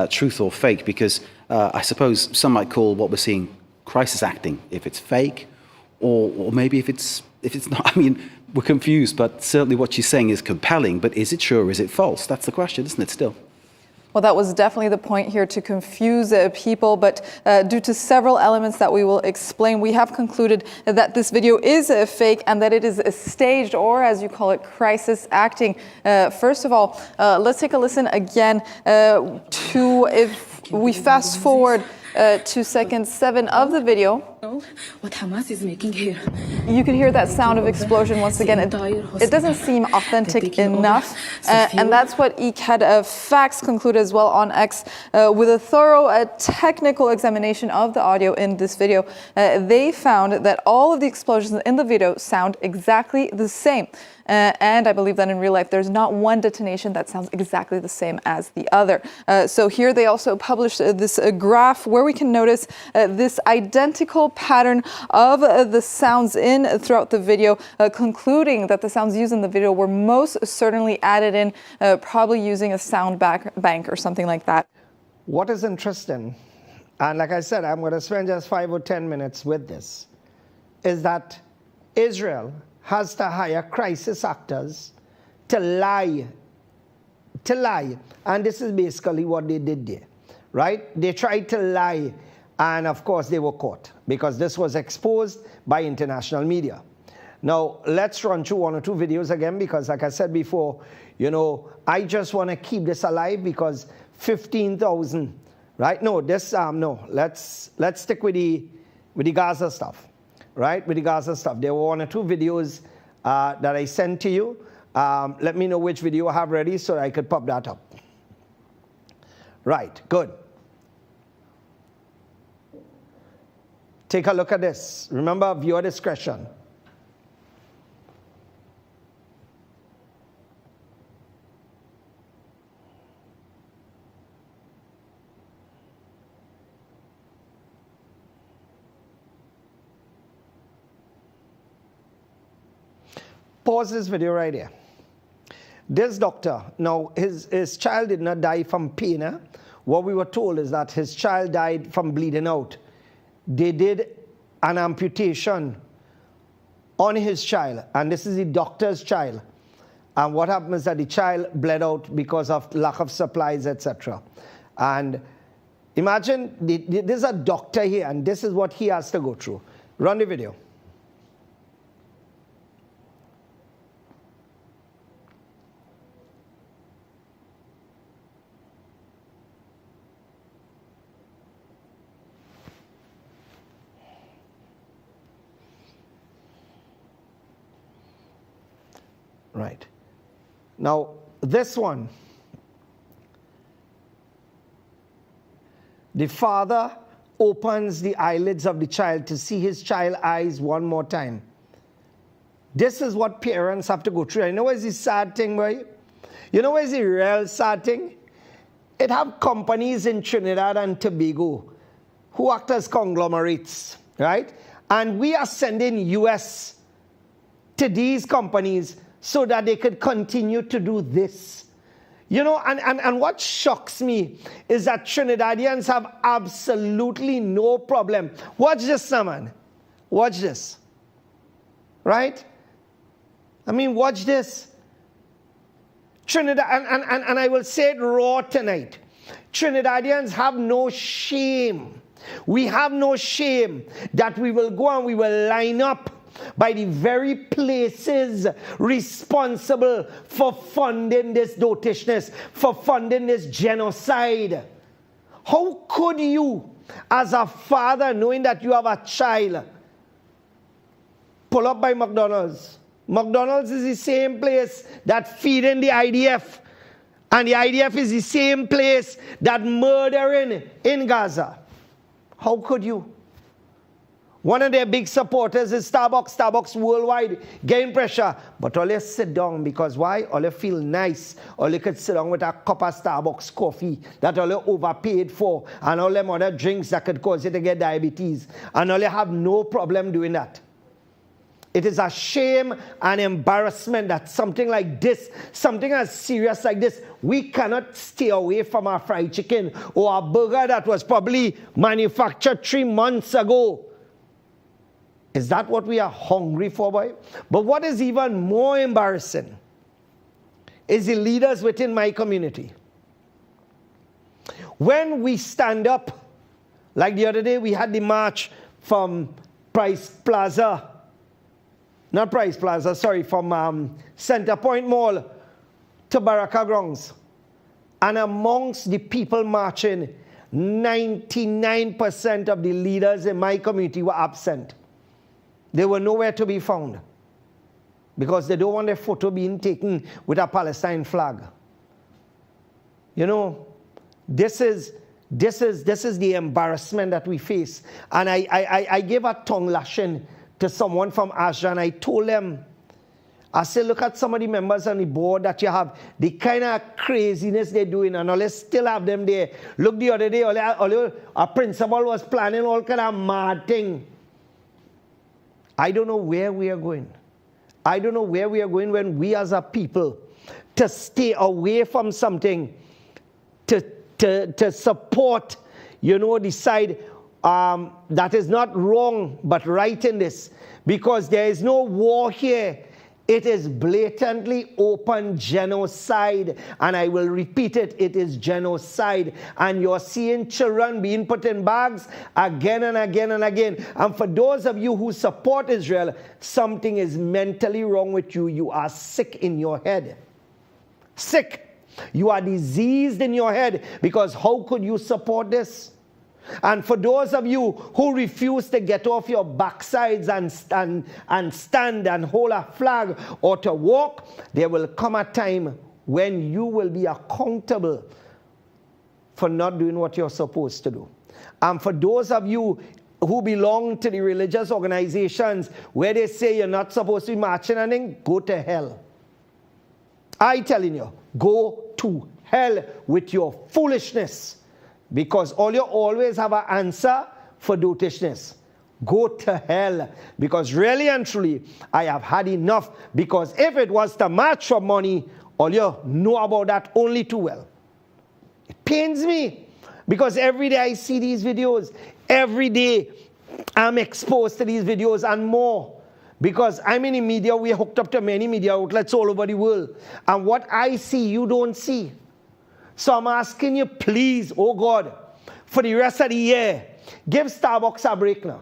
truth or fake? Because I suppose some might call what we're seeing crisis acting if it's fake, or maybe if it's not. I mean, we're confused. But certainly, what she's saying is compelling. But is it true or is it false? That's the question, isn't it? Still. Well, that was definitely the point here, to confuse people, but due to several elements that we will explain, we have concluded that this video is fake and that it is staged, or as you call it, crisis acting. First of all, let's take a listen again to, if we fast forward to second 7 of the video. What Hamas is making here. You can hear that sound of explosion once again. It doesn't seem authentic enough, and that's what Ikad Facts concluded as well on X with a thorough technical examination of the audio in this video. They found that all of the explosions in the video sound exactly the same. And I believe that in real life, there's not one detonation that sounds exactly the same as the other. So here they also published this graph where we can notice this identical pattern of the sounds in throughout the video, concluding that the sounds used in the video were most certainly added in, probably using a sound bank or something like that. What is interesting, and like I said, I'm going to spend just 5 or 10 minutes with this, is that Israel has to hire crisis actors to lie. And this is basically what they did there, right? They tried to lie, and of course they were caught because this was exposed by international media. Now, let's run through 1 or 2 videos again, because like I said before, you know, I just want to keep this alive because 15,000, right? No, this, no, let's stick with the Gaza stuff. Right, with the Gaza stuff. There were 1 or 2 videos that I sent to you. Let me know which video I have ready so I could pop that up. Right, good. Take a look at this. Remember, viewer discretion. Pause this video right here. This doctor, now his child did not die from pain. What we were told is that his child died from bleeding out. They did an amputation on his child, and this is the doctor's child. And what happened is that the child bled out because of lack of supplies, etc. And imagine, there's a doctor here, and this is what he has to go through. Run the video. Right. Now, this one, the father opens the eyelids of the child to see his child eyes one more time. This is what parents have to go through. You know what's the sad thing, boy? You know what's the real sad thing? It have companies in Trinidad and Tobago who act as conglomerates, right? And we are sending US to these companies so that they could continue to do this. You know, and what shocks me is that Trinidadians have absolutely no problem. Watch this now, man. Watch this. Right? I mean, watch this. Trinidad, and I will say it raw tonight. Trinidadians have no shame. We have no shame that we will go and we will line up by the very places responsible for funding this dotishness, for funding this genocide. How could you, as a father, knowing that you have a child, pull up by McDonald's? McDonald's is the same place that feeding the IDF, and the IDF is the same place that murdering in Gaza. How could you? One of their big supporters is Starbucks. Starbucks worldwide getting pressure. But all you sit down because why? All you feel nice. All you could sit down with a cup of Starbucks coffee that all you overpaid for. And all them other drinks that could cause you to get diabetes. And all you have no problem doing that. It is a shame and embarrassment that something like this, something as serious like this, we cannot stay away from our fried chicken or a burger that was probably manufactured 3 months ago. Is that what we are hungry for, boy? But what is even more embarrassing is the leaders within my community. When we stand up, like the other day we had the march from from Center Point Mall to Baraka Grounds. And amongst the people marching, 99% of the leaders in my community were absent. They were nowhere to be found because they don't want their photo being taken with a Palestine flag. You know, this is the embarrassment that we face. And I gave a tongue lashing to someone from Ashja, and I told them, I said, look at some of the members on the board that you have, the kind of craziness they're doing, and all still have them there. Look, the other day, a principal was planning all kind of mad thing. I don't know where we are going. I don't know where we are going when we as a people to stay away from something, to support, you know, the side that is not wrong but right in this, because there is no war here. It is blatantly open genocide, and I will repeat it, it is genocide. And you're seeing children being put in bags again and again and again. And for those of you who support Israel, something is mentally wrong with you. You are sick in your head. Sick. You are diseased in your head, because how could you support this? And for those of you who refuse to get off your backsides and stand and hold a flag or to walk, there will come a time when you will be accountable for not doing what you're supposed to do. And for those of you who belong to the religious organizations where they say you're not supposed to be marching and then, go to hell. I'm telling you, go to hell with your foolishness. Because all you always have an answer for dotishness. Go to hell. Because really and truly, I have had enough. Because if it was to march for money, all you know about that only too well. It pains me. Because every day I see these videos. Every day I'm exposed to these videos and more. Because I'm in the media, we're hooked up to many media outlets all over the world. And what I see, you don't see. So I'm asking you, please, oh God, for the rest of the year, give Starbucks a break now.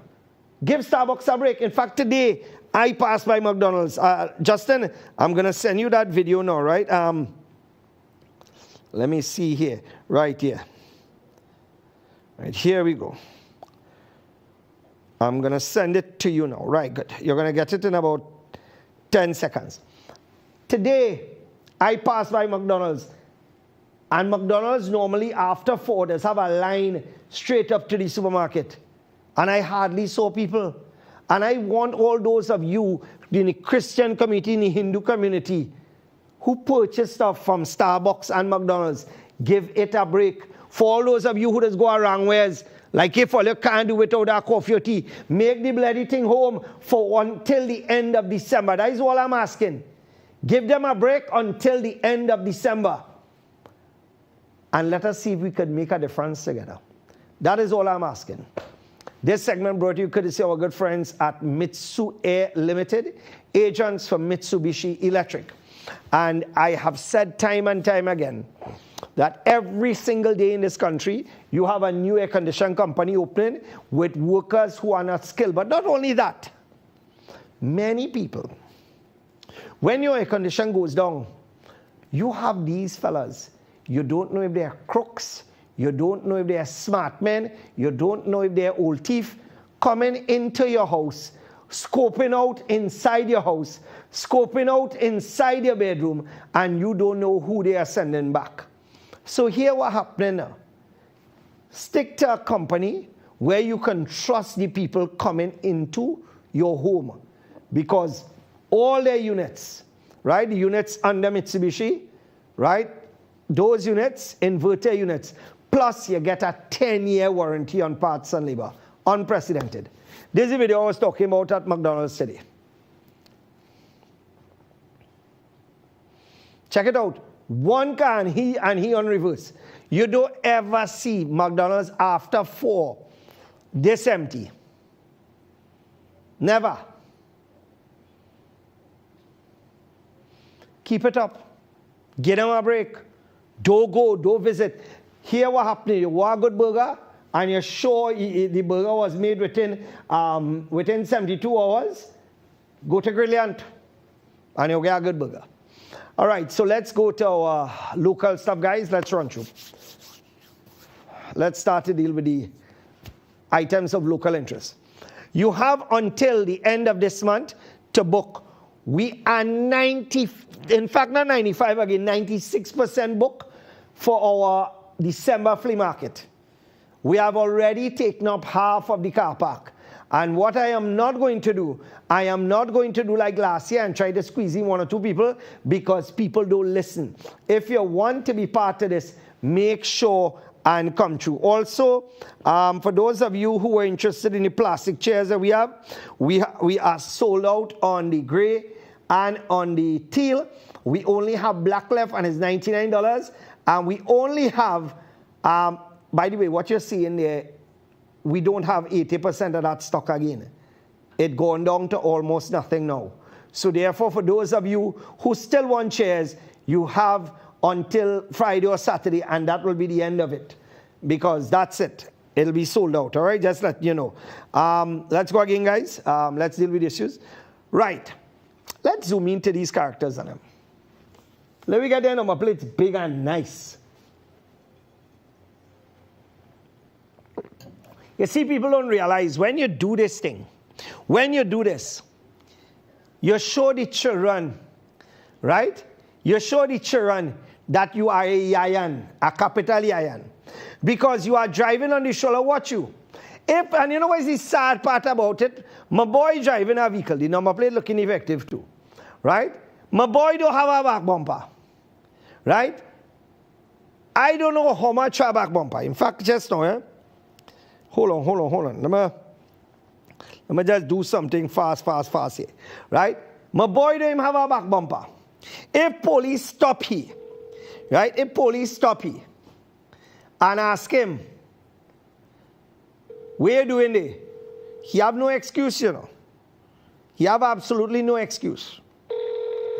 Give Starbucks a break. In fact, today, I passed by McDonald's. Justin, I'm going to send you that video now, right? Let me see here. Right here. Right, here we go. I'm going to send it to you now. Right, good. You're going to get it in about 10 seconds. Today, I passed by McDonald's. And McDonald's normally after 4 does have a line straight up to the supermarket. And I hardly saw people. And I want all those of you in the Christian community, in the Hindu community, who purchase stuff from Starbucks and McDonald's, give it a break. For all those of you who just go around whereas, like if all you can't do without that coffee or tea, make the bloody thing home for until the end of December. That is all I'm asking. Give them a break until the end of December. And let us see if we could make a difference together. That is all I'm asking. This segment brought to you courtesy of our good friends at Mitsu Air Limited, agents for Mitsubishi Electric. And I have said time and time again that every single day in this country, you have a new air conditioning company opening with workers who are not skilled. But not only that, many people, when your air conditioning goes down, you have these fellas. You don't know if they are crooks. You don't know if they are smart men. You don't know if they are old thief coming into your house, scoping out inside your house, scoping out inside your bedroom, and you don't know who they are sending back. So here what happening now. Stick to a company where you can trust the people coming into your home, because all their units, right, the units under Mitsubishi, right, those units, inverter units, plus you get a 10-year warranty on parts and labor. Unprecedented. This is the video I was talking about at McDonald's today. Check it out. One car and he on reverse. You don't ever see McDonald's after 4 this empty. Never. Keep it up. Get them a break. Don't go, don't visit. Here what happened, you want a good burger, and you're sure the burger was made within 72 hours, go to Brilliant, and you'll get a good burger. All right, so let's go to our local stuff, guys. Let's run through. Let's start to deal with the items of local interest. You have until the end of this month to book. We are 90, in fact, not 95 again, 96% book for our December flea market. We have already taken up half of the car park. And what I am not going to do, I am not going to do like last year and try to squeeze in 1 or 2 people, because people don't listen. If you want to be part of this, make sure and come through. Also, for those of you who are interested in the plastic chairs that we have, we are sold out on the gray and on the teal. We only have black left, and it's $99. And we only have, by the way, what you're seeing there, we don't have 80% of that stock again. It's gone down to almost nothing now. So therefore, for those of you who still want chairs, you have until Friday or Saturday, and that will be the end of it, because that's it. It'll be sold out, all right? Just let you know. Let's go again, guys. Let's deal with issues. Right. Let's zoom into these characters on them. Let me get their number plates big and nice. You see, people don't realize when you do this thing, when you do this, you show the children, right? You show the children that you are a Yayan, a capital Yayan. Because you are driving on the shoulder, watch you. And you know what is the sad part about it? My boy driving a vehicle, the number plate looking effective too, right? My boy don't have a back bumper, right? I don't know how much a back bumper. In fact, just now, Hold on. Let me just do something fast here, right? My boy don't even have a back bumper. If police stop here, right? If police stop here and ask him, what are you doing there? He have no excuse, you know. He have absolutely no excuse.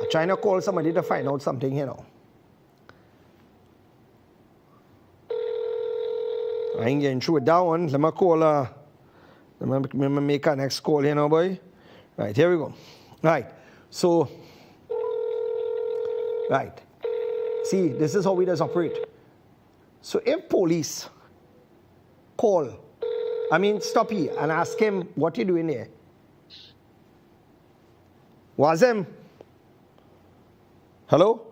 I'm trying to call somebody to find out something, you know. I ain't getting through with that one. Let me call, let me make our next call here now, boy. Right, here we go. Right, so, right. See, this is how we does operate. So if police stop here and ask him, what you doing here? Was him? Hello?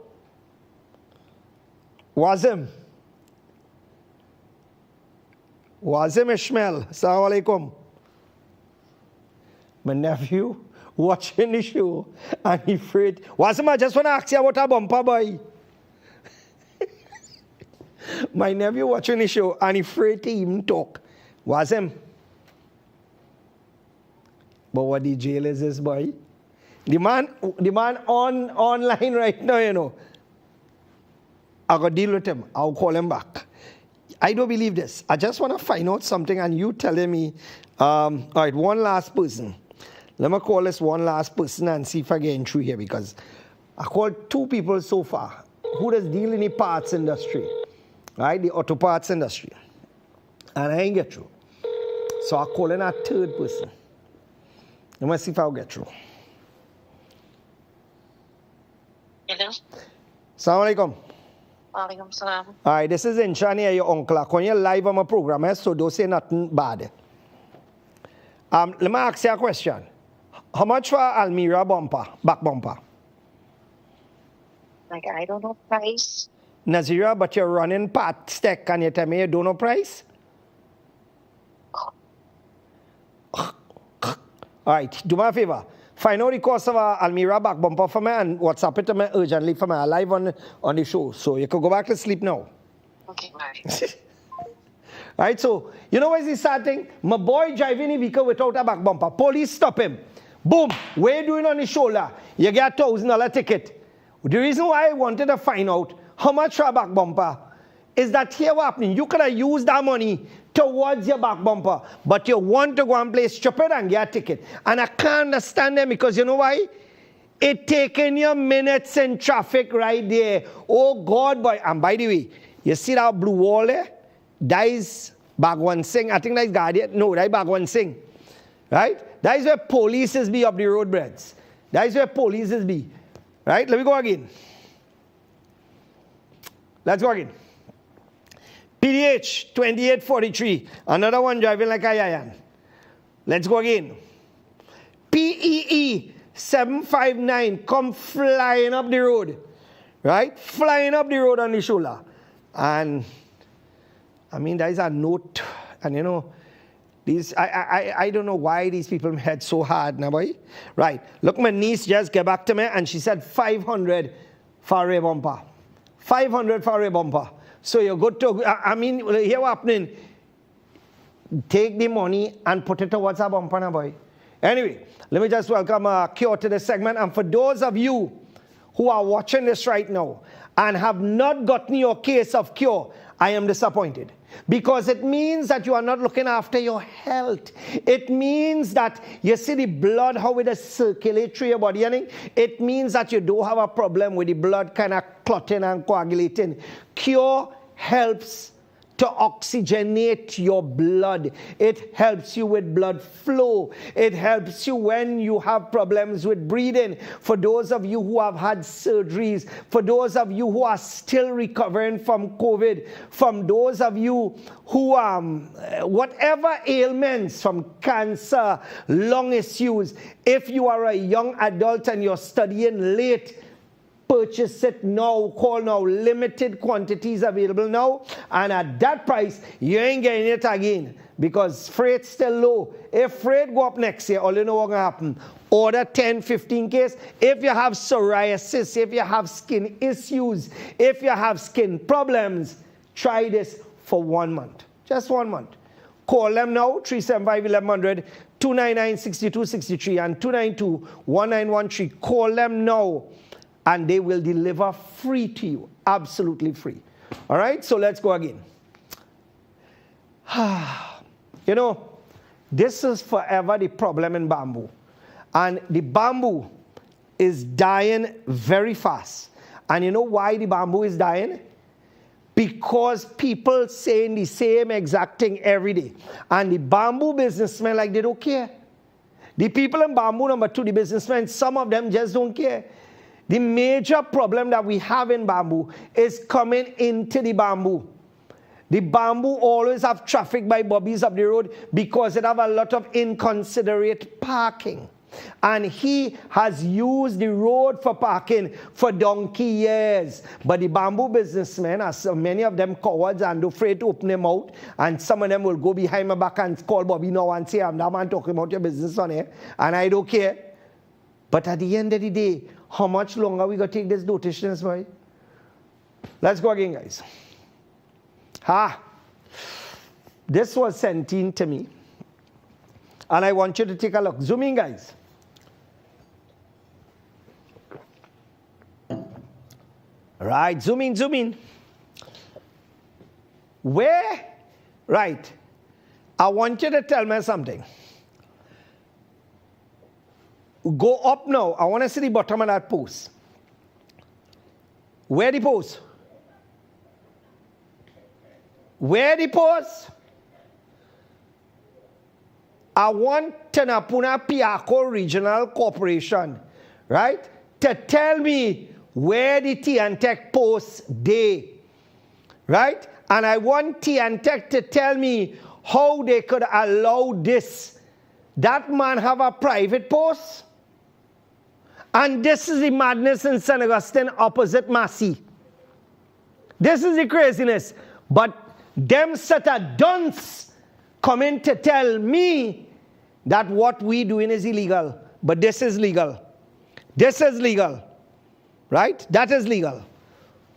Wazim Ishmael, Assalamu alaikum. My nephew watching the show and he afraid. Wazim, I just want to ask you about a bumper, boy. My nephew watching the show and he afraid to even talk. Wazim. But what the jail is this, boy? The man online right now, you know. I got to deal with him. I'll call him back. I don't believe this. I just want to find out something and you telling me, all right, one last person. Let me call this one last person and see if I get through here because I called 2 people so far who does deal in the parts industry, right? The auto parts industry. And I ain't get through. So I call in a 3rd person. Let me see if I'll get through. Hello. Assalamu alaikum. Walaikum salam. All right, this is Inshani, your uncle. I call you live on my program, so don't say nothing bad. Let me ask you a question. How much for Almira bumper, back bumper? Like, I don't know price. Nazira, but you're running part stack and you tell me you don't know price? All right, do me a favor. Find out the cost of a Almira back bumper for me and WhatsApp it to me urgently for me. I'm live on the show. So you can go back to sleep now. Okay, bye. Right, so, you know what's the sad thing? My boy driving a vehicle without a back bumper. Police stop him. Boom. What are you doing on his shoulder? You get a $1,000 ticket. The reason why I wanted to find out how much for a back bumper is that here what happening. You could have used that money towards your back bumper, but you want to go and play stupid and get a ticket. And I can't understand them because you know why? It taking you minutes in traffic right there. Oh God, boy. And by the way, you see that blue wall there? That is Bhagwan Singh. I think that is Guardian. No, that is Bhagwan Singh. Right? That is where police be up the road, breads. That is where police be. Right? Let me go again. Let's go again. PDH 2843. Another one driving like a Yayan. Let's go again. PEE 759. Come flying up the road. Right? Flying up the road on the shoulder. And I mean, there is a note. And you know, these I don't know why these people head so hard now, boy. Right. Look, my niece just get back to me and she said 500 for a bumper. 500 for a bumper. So you're good to, I mean, here what's happening. Take the money and put it towards a bumper now, boy. Anyway, let me just welcome Cure to this segment. And for those of you who are watching this right now and have not gotten your case of Cure, I am disappointed. Because it means that you are not looking after your health. It means that you see the blood, how it is circulate through your body. It means that you don't have a problem with the blood kind of clotting and coagulating. Cure helps to oxygenate your blood. It helps you with blood flow. It helps you when you have problems with breathing. For those of you who have had surgeries, for those of you who are still recovering from COVID, from those of you who whatever ailments, from cancer, lung issues, if you are a young adult and you're studying late, purchase it now. Call now. Limited quantities available now. And at that price, you ain't getting it again. Because freight's still low. If freight go up next year, all you know what's going to happen. Order 10, 15 case. If you have psoriasis, if you have skin issues, if you have skin problems, try this for 1 month. Just 1 month. Call them now. 375-1100, 299-6263 and 292-1913. Call them now. And they will deliver free to you. Absolutely free. All right? So let's go again. You know, this is forever the problem in bamboo. And the bamboo is dying very fast. And you know why the bamboo is dying? Because people saying the same exact thing every day. And the bamboo businessmen, like, they don't care. The people in bamboo, number 2, the businessmen, some of them just don't care. The major problem that we have in bamboo is coming into the bamboo. The bamboo always have traffic by bobbies up the road because it have a lot of inconsiderate parking. And he has used the road for parking for donkey years. But the bamboo businessmen, as many of them cowards and afraid to open their mouth, and some of them will go behind my back and call Bobby now and say, I'm that man talking about your business on here, and I don't care. But at the end of the day, how much longer we got to take this notice, boy? Let's go again, guys. This was sent in to me. And I want you to take a look. Zoom in, guys. Right, zoom in, zoom in. Where? Right. I want you to tell me something. Go up now. I want to see the bottom of that post. Where the post? Where the post? I want Tanapuna Piako Regional Corporation, right, to tell me where the TNTech post day, right? And I want TNTech to tell me how they could allow this. That man have a private post. And this is the madness in St. Augustine opposite Massey. This is the craziness. But them set of dunce come in to tell me that what we doing is illegal. But this is legal. This is legal. Right? That is legal.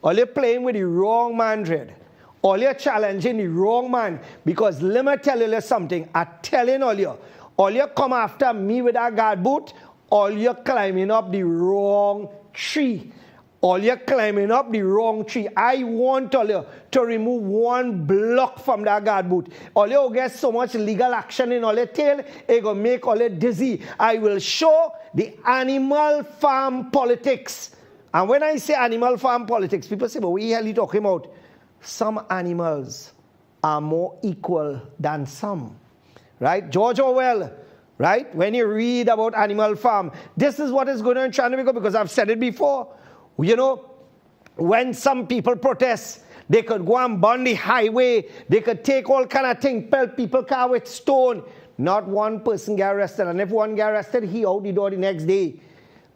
All you're playing with the wrong man, Dred. All you're challenging the wrong man. Because let me tell you something. I'm telling all you come after me with a guard boot, all you're climbing up the wrong tree. All you're climbing up the wrong tree. I want all you to remove one block from that guard boot. All you get so much legal action in all your tail, it will make all you dizzy. I will show the animal farm politics. And when I say animal farm politics, people say, but what the hell are you talking about? Some animals are more equal than some. Right? George Orwell, right? When you read about Animal Farm, this is what is going on in Chanamico, because I've said it before. You know, when some people protest, they could go and burn the highway, they could take all kind of things, pelt people car with stone. Not one person get arrested. And if one get arrested, he out the door the next day.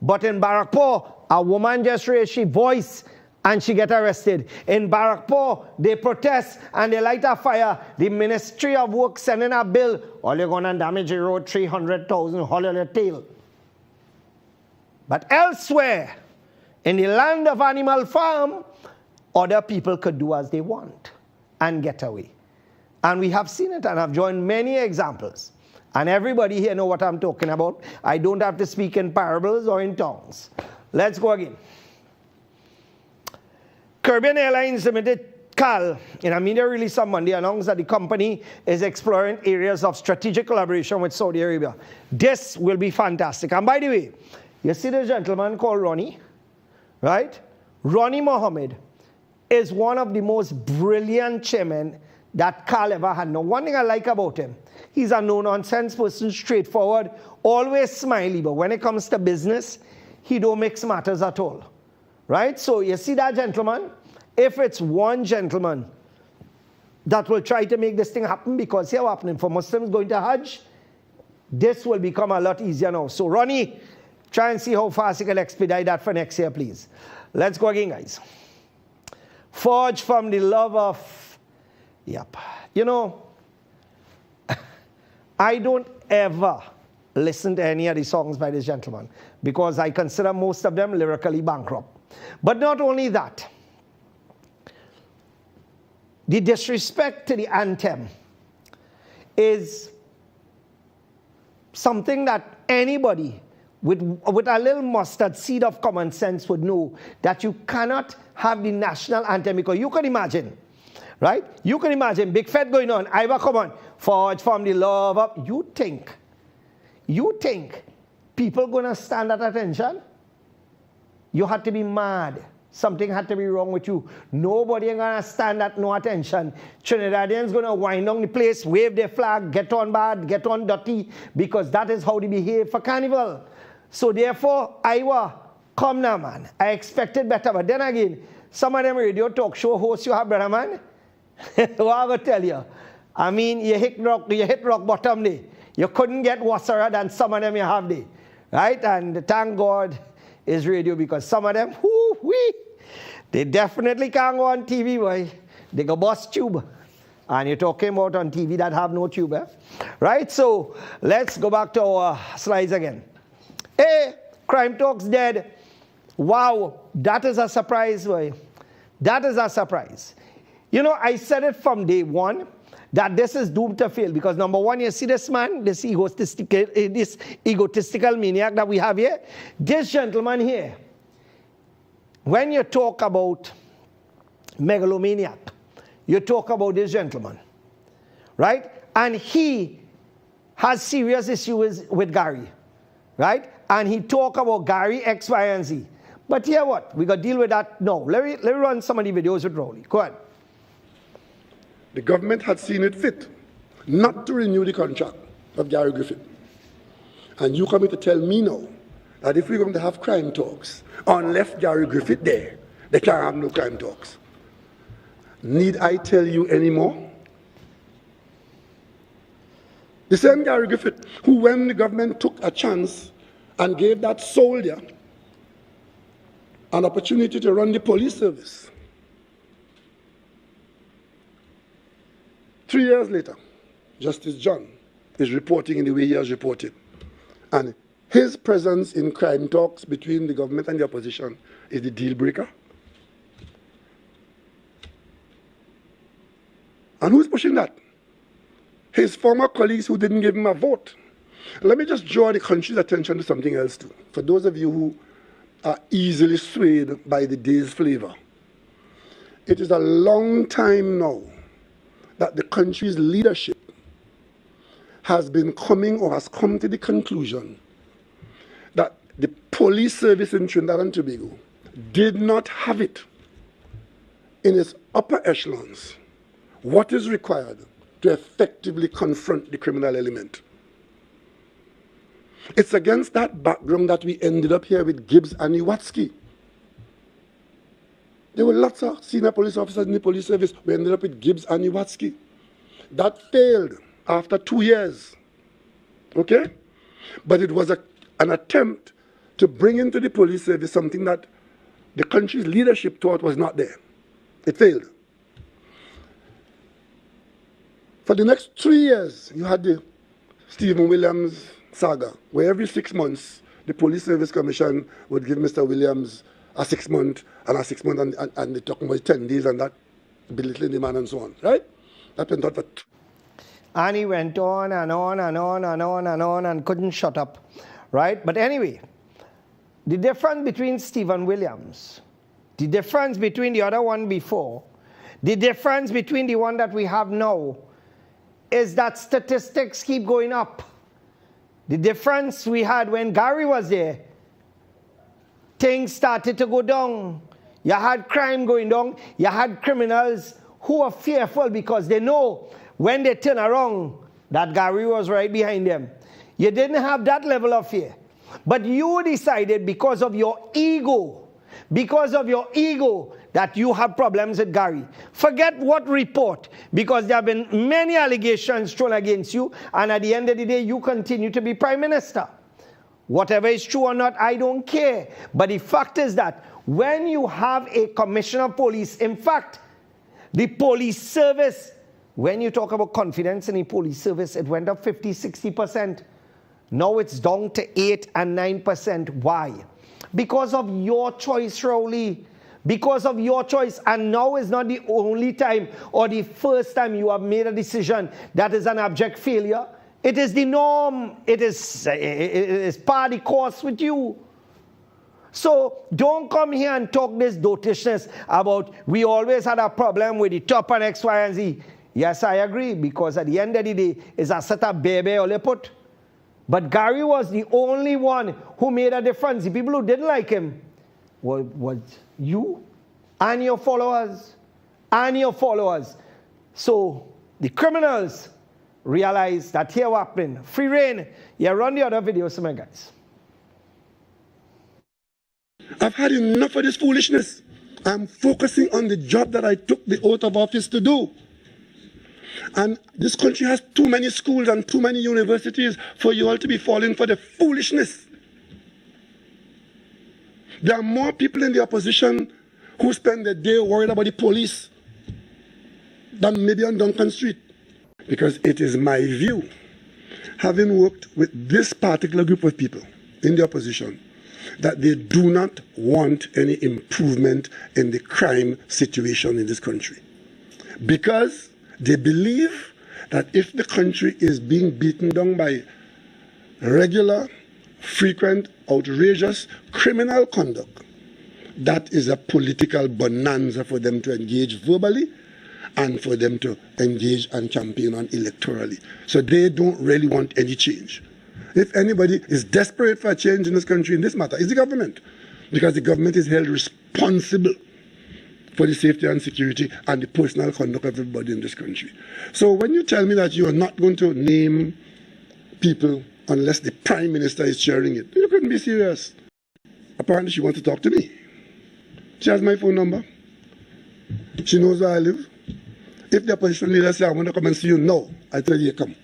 But in Barakpur, a woman just raised her voice and she get arrested. In Barakpur, they protest and they light a fire. The Ministry of Work sending a bill. All you're going to damage the road, 300,000, hold on your tail. But elsewhere, in the land of Animal Farm, other people could do as they want and get away. And we have seen it, and I've joined many examples. And everybody here know what I'm talking about. I don't have to speak in parables or in tongues. Let's go again. Caribbean Airlines Limited, CAL, in a media release on Monday, announced that the company is exploring areas of strategic collaboration with Saudi Arabia. This will be fantastic. And by the way, you see the gentleman called Ronnie, right? Ronnie Mohammed is one of the most brilliant chairmen that CAL ever had. Now, one thing I like about him, he's a no-nonsense person, straightforward, always smiley, but when it comes to business, he don't mix matters at all, right? So you see that gentleman? If it's one gentleman that will try to make this thing happen, because here happening for Muslims going to Hajj, this will become a lot easier now. So Ronnie, try and see how fast you can expedite that for next year, please. Let's go again, guys. Forge from the love of, yep. You know, I don't ever listen to any of the songs by this gentleman because I consider most of them lyrically bankrupt. But not only that, the disrespect to the anthem is something that anybody with a little mustard seed of common sense would know, that you cannot have the national anthem, because you can imagine, right? You can imagine Big Fed going on, Iva, come on, forge from the love of, you think people gonna stand at attention? You had to be mad. Something had to be wrong with you. Nobody ain't gonna stand at no attention. Trinidadians gonna wind down the place, wave their flag, get on bad, get on dirty, because that is how they behave for carnival. So therefore, Iowa, come now, man. I expected better, but then again, some of them radio talk show hosts you have, brother, man. What I gonna tell you? I mean, you hit rock bottom there. You couldn't get worser than some of them you have there. right? And thank God it's radio, because some of them, whoo-wee, they definitely can't go on TV, boy. They go bust tube. And you're talking about on TV that have no tube, eh? Right? So let's go back to our slides again. Hey, Crime Talks dead. Wow, that is a surprise, boy. That is a surprise. You know, I said it from day one that this is doomed to fail, because number one, you see this man, this egotistical maniac that we have here, this gentleman here, when you talk about megalomaniac, you talk about this gentleman, right? And he has serious issues with Gary, right? And he talk about Gary, X, Y, and Z. But here what? We got to deal with that now. Let me run some of the videos with Rowley. Go ahead. The government had seen it fit not to renew the contract of Gary Griffith. And you coming to tell me now that if we're going to have crime talks, unless Gary Griffith there, they can't have no crime talks. Need I tell you anymore? The same Gary Griffith, who when the government took a chance and gave that soldier an opportunity to run the police service, 3 years later, Justice John is reporting in the way he has reported. And his presence in crime talks between the government and the opposition is the deal breaker. And who's pushing that? His former colleagues who didn't give him a vote. Let me just draw the country's attention to something else too. For those of you who are easily swayed by the day's flavor. It is a long time now that the country's leadership has been coming or has come to the conclusion that the police service in Trinidad and Tobago did not have it in its upper echelons what is required to effectively confront the criminal element. It's against that background that we ended up here with Gibbs and Iwatsky. There were lots of senior police officers in the police service. We ended up with Gibbs and Iwatsky. That failed after 2 years. Okay? But it was an attempt to bring into the police service something that the country's leadership thought was not there. It failed. For the next 3 years, you had the Stephen Williams saga, where every 6 months, the Police Service Commission would give Mr. Williams a 6 month and a 6 month, and they're talking about 10 days and that, belittling the man and so on, right? That went on for... And he went on and on and on and on and on and couldn't shut up, right? But anyway, the difference between Stephen Williams, the difference between the other one before, the difference between the one that we have now, is that statistics keep going up. The difference we had when Gary was there, things started to go down. You had crime going down. You had criminals who are fearful because they know when they turn around that Gary was right behind them. You didn't have that level of fear. But you decided because of your ego, that you have problems with Gary. Forget what report, because there have been many allegations thrown against you, and at the end of the day, you continue to be Prime Minister. Whatever is true or not, I don't care. But the fact is that when you have a commissioner of police, in fact, the police service, when you talk about confidence in the police service, it went up 50, 60%. Now it's down to 8 and 9%. Why? Because of your choice, Rowley. Because of your choice. And now is not the only time or the first time you have made a decision that is an abject failure. It is the norm. It is par the course with you. So don't come here and talk this dotishness about we always had a problem with the top and X, Y, and Z. Yes, I agree, because at the end of the day, it's a set of baby or put. But Gary was the only one who made a difference. The people who didn't like him was you and your followers. And your followers. So the criminals realize that here what happened. Free reign. Yeah, run the other videos, my guys. I've had enough of this foolishness. I'm focusing on the job that I took the oath of office to do. And this country has too many schools and too many universities for you all to be falling for the foolishness There are more people in the opposition who spend their day worried about the police than maybe on Duncan Street. Because it is my view, having worked with this particular group of people in the opposition, that they do not want any improvement in the crime situation in this country. Because they believe that if the country is being beaten down by regular, frequent, outrageous criminal conduct, that is a political bonanza for them to engage verbally and for them to engage and campaign on electorally. So they don't really want any change. If anybody is desperate for a change in this country in this matter, it's the government. Because the government is held responsible for the safety and security and the personal conduct of everybody in this country. So when you tell me that you are not going to name people unless the Prime Minister is chairing it, you couldn't be serious. Apparently she wants to talk to me. She has my phone number. She knows where I live. If the opposition leader says, I want to come and see you, no, I tell you, come.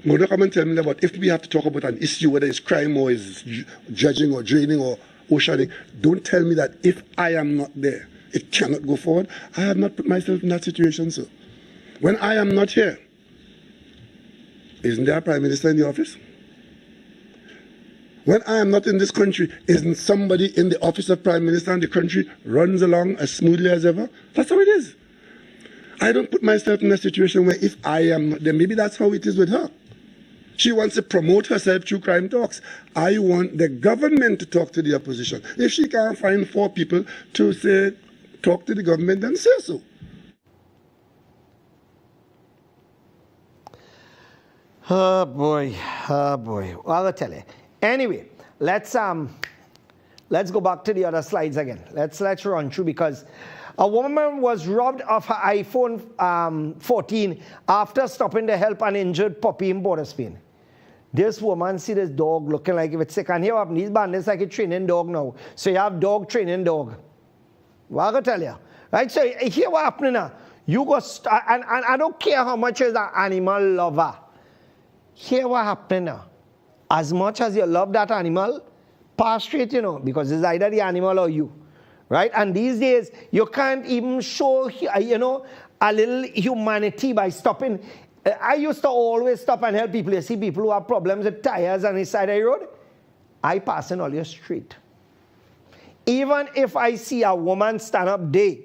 You don't come and tell me about if we have to talk about an issue, whether it's crime or it's judging or draining or oceaning, don't tell me that if I am not there, it cannot go forward. I have not put myself in that situation, sir. When I am not here, isn't there a Prime Minister in the office? When I am not in this country, isn't somebody in the office of Prime Minister and the country runs along as smoothly as ever? That's how it is. I don't put myself in a situation where if I am not there, maybe that's how it is with her. She wants to promote herself through crime talks. I want the government to talk to the opposition. If she can't find 4 people to say, talk to the government, then say so. Oh boy, oh boy. Well, I'll tell you. Anyway, let's go back to the other slides again. Let's run through, because a woman was robbed of her iPhone 14 after stopping to help an injured puppy in Port of Spain. This woman see this dog looking like if it's sick, and here what these bandits like a training dog now. So you have dog training dog. Well, I'm gonna tell you, right? So here what happening now? You go and I don't care how much is an animal lover. Here what happening now? As much as you love that animal, pass straight, you know, because it's either the animal or you, right? And these days, you can't even show, you know, a little humanity by stopping. I used to always stop and help people. You see people who have problems with tires on the side of the road, I pass in all your street. Even if I see a woman stand up there,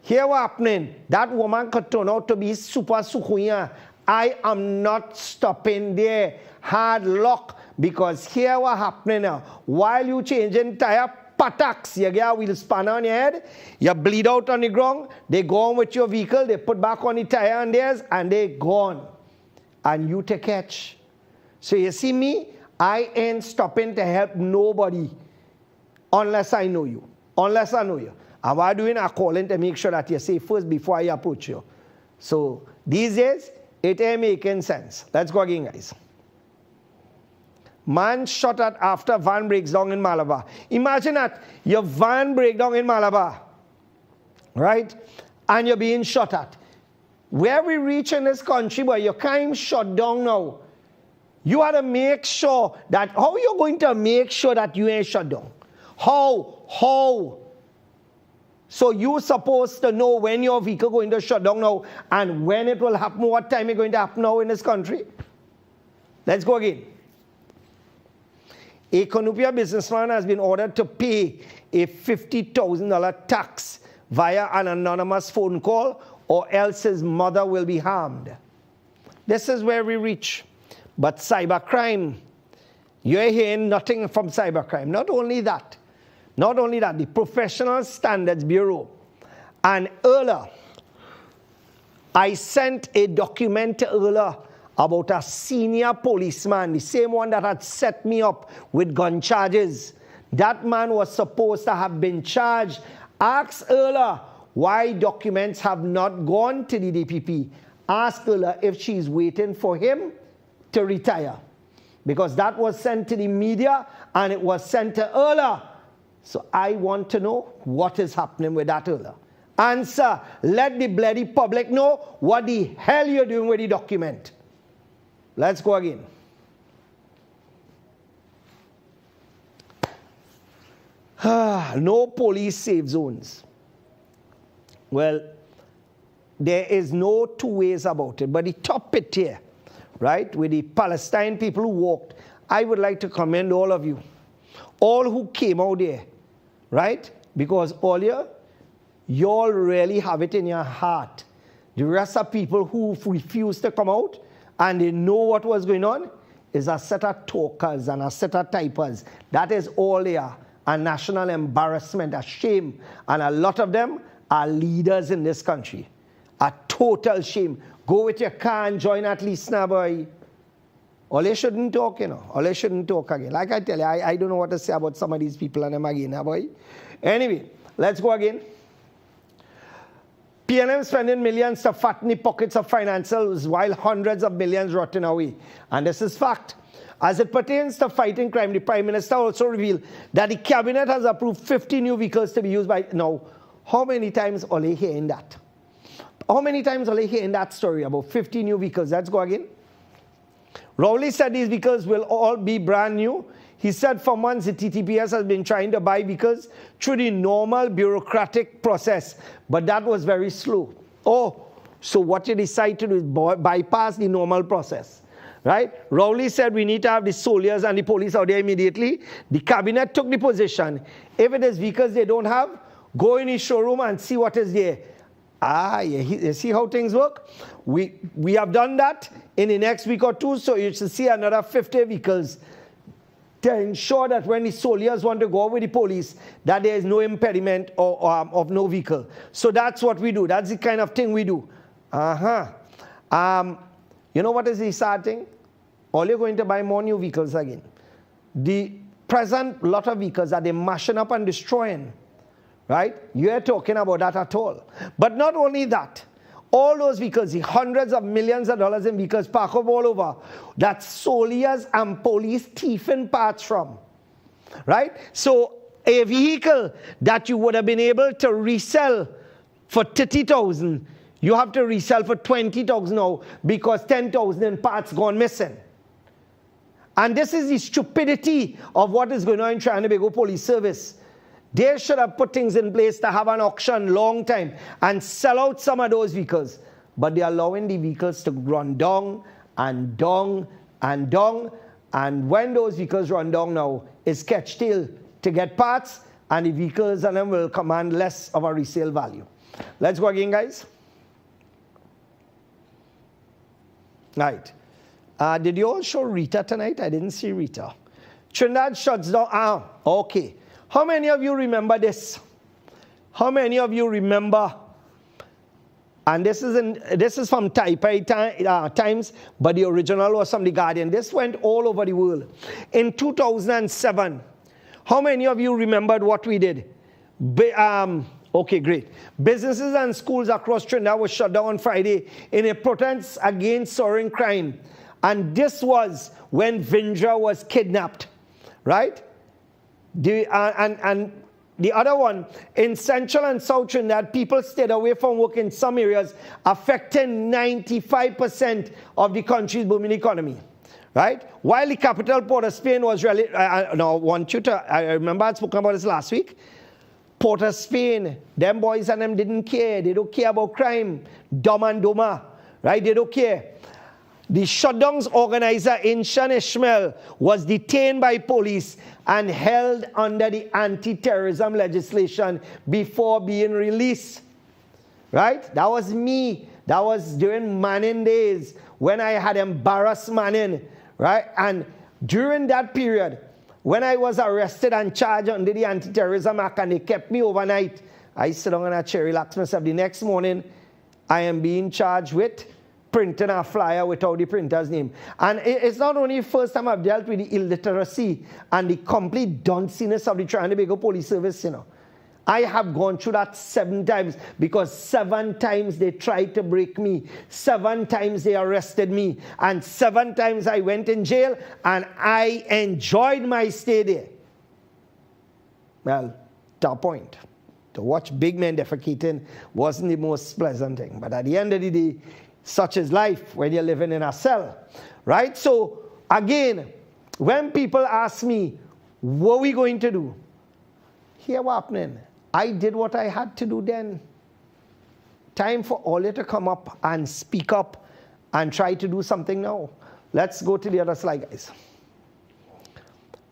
here what happening, that woman could turn out to be super sukuya. I am not stopping there. Hard luck, because here what happening now, while you changing tire, pataks, you get a wheel spanner on your head, you bleed out on the ground, they go on with your vehicle, they put back on the tire on theirs, and they gone. And you take catch. So you see me, I ain't stopping to help nobody unless I know you. Unless I know you. And what I'm doing, I'm calling to make sure that you're safe first before I approach you. So these days, it ain't making sense. Let's go again, guys. Man shot at after van breaks down in Malabar. Imagine that your van break down in Malabar, right? And you're being shot at. Where we reach in this country, where your crime shut down now, you have to make sure that, how are you going to make sure that you ain't shut down? How? So you're supposed to know when your vehicle going to shut down now and when it will happen, what time it's going to happen now in this country. Let's go again. A Cunupia businessman has been ordered to pay a $50,000 tax via an anonymous phone call, or else his mother will be harmed. This is where we reach. But cybercrime, you're hearing nothing from cybercrime. Not only that, the Professional Standards Bureau and EARLA, I sent a document to EARLA about a senior policeman, the same one that had set me up with gun charges. That man was supposed to have been charged. Ask EARLA why documents have not gone to the DPP. Ask EARLA if she's waiting for him to retire. Because that was sent to the media and it was sent to EARLA. So I want to know what is happening with that EARLA. Answer. Let the bloody public know what the hell you're doing with the document. Let's go again. No police safe zones. Well, there is no two ways about it. But the top bit here, right, with the Palestine people who walked, I would like to commend all of you. All who came out there, right? Because earlier, you all really have it in your heart. The rest of people who refused to come out and they know what was going on is a set of talkers and a set of typers. That is all they are. A national embarrassment, a shame. And a lot of them are leaders in this country. A total shame. Go with your car and join at least now, boy. All they shouldn't talk, you know. All they shouldn't talk again. Like I tell you, I don't know what to say about some of these people and them again, boy. Anyway, let's go again. PNM spending millions to fatten the pockets of financials while hundreds of millions rotting away. And this is fact. As it pertains to fighting crime, the Prime Minister also revealed that the Cabinet has approved 50 new vehicles to be used by... Now, how many times are they hearing that? How many times are they hearing that story about 50 new vehicles? Let's go again. Rowley said these vehicles will all be brand new. He said for months the TTPS has been trying to buy vehicles through the normal bureaucratic process, but that was very slow. Oh, so what you decide to do is bypass the normal process, right? Rowley said we need to have the soldiers and the police out there immediately. The Cabinet took the position. If it is vehicles they don't have, go in the showroom and see what is there. You see how things work? We have done that in the next week or two, so you should see another 50 vehicles to ensure that when the soldiers want to go with the police, that there is no impediment of no vehicle. So that's what we do. That's the kind of thing we do. You know what is the sad thing? All you're going to buy more new vehicles again. The present lot of vehicles that they're mashing up and destroying, right? You're talking about that at all. But not only that, all those vehicles, the hundreds of millions of dollars in vehicles parked up all over, that soldiers and police thieving parts from, right? So a vehicle that you would have been able to resell for 30,000, you have to resell for 20,000 now because 10,000 in parts gone missing. And this is the stupidity of what is going on in Trinidad and Tobago Police Service. They should have put things in place to have an auction long time and sell out some of those vehicles. But they're allowing the vehicles to run down and down and down. And when those vehicles run down now, it's catch tail to get parts, and the vehicles and them will command less of a resale value. Let's go again, guys. Right. Did you all show Rita tonight? I didn't see Rita. Trinidad shuts down. Okay. How many of you remember this? How many of you remember? And this is from Taipei Times, but the original was from The Guardian. This went all over the world. In 2007, how many of you remembered what we did? Okay, great. Businesses and schools across Trinidad were shut down on Friday in a protest against soaring crime. And this was when Vindra was kidnapped, right? And the other one, in Central and South Trinidad, people stayed away from work in some areas, affecting 95% of the country's booming economy, right? While the capital, Port of Spain, was really... I remember I spoke about this last week. Port of Spain, them boys and them didn't care. They don't care about crime. Dumb and dumber, right? They don't care. The shutdown's organizer, Inshan Ishmael, was detained by police and held under the anti-terrorism legislation before being released. Right? That was me. That was during Manning days when I had embarrassed Manning. Right? And during that period, when I was arrested and charged under the Anti-Terrorism Act and they kept me overnight, I sit down on a chair, relax myself. The next morning, I am being charged with printing a flyer without the printer's name. And it's not only the first time I've dealt with the illiteracy and the complete dunciness of the Trinidad and Tobago Police Service, you know. I have gone through that 7 times because 7 times they tried to break me. 7 times they arrested me. And 7 times I went in jail and I enjoyed my stay there. Well, to a point. To watch big men defecating wasn't the most pleasant thing. But at the end of the day, such is life when you're living in a cell, right? So, again, when people ask me, what are we going to do? here what happening. I did what I had to do then. Time for all you to come up and speak up and try to do something now. Let's go to the other slide, guys.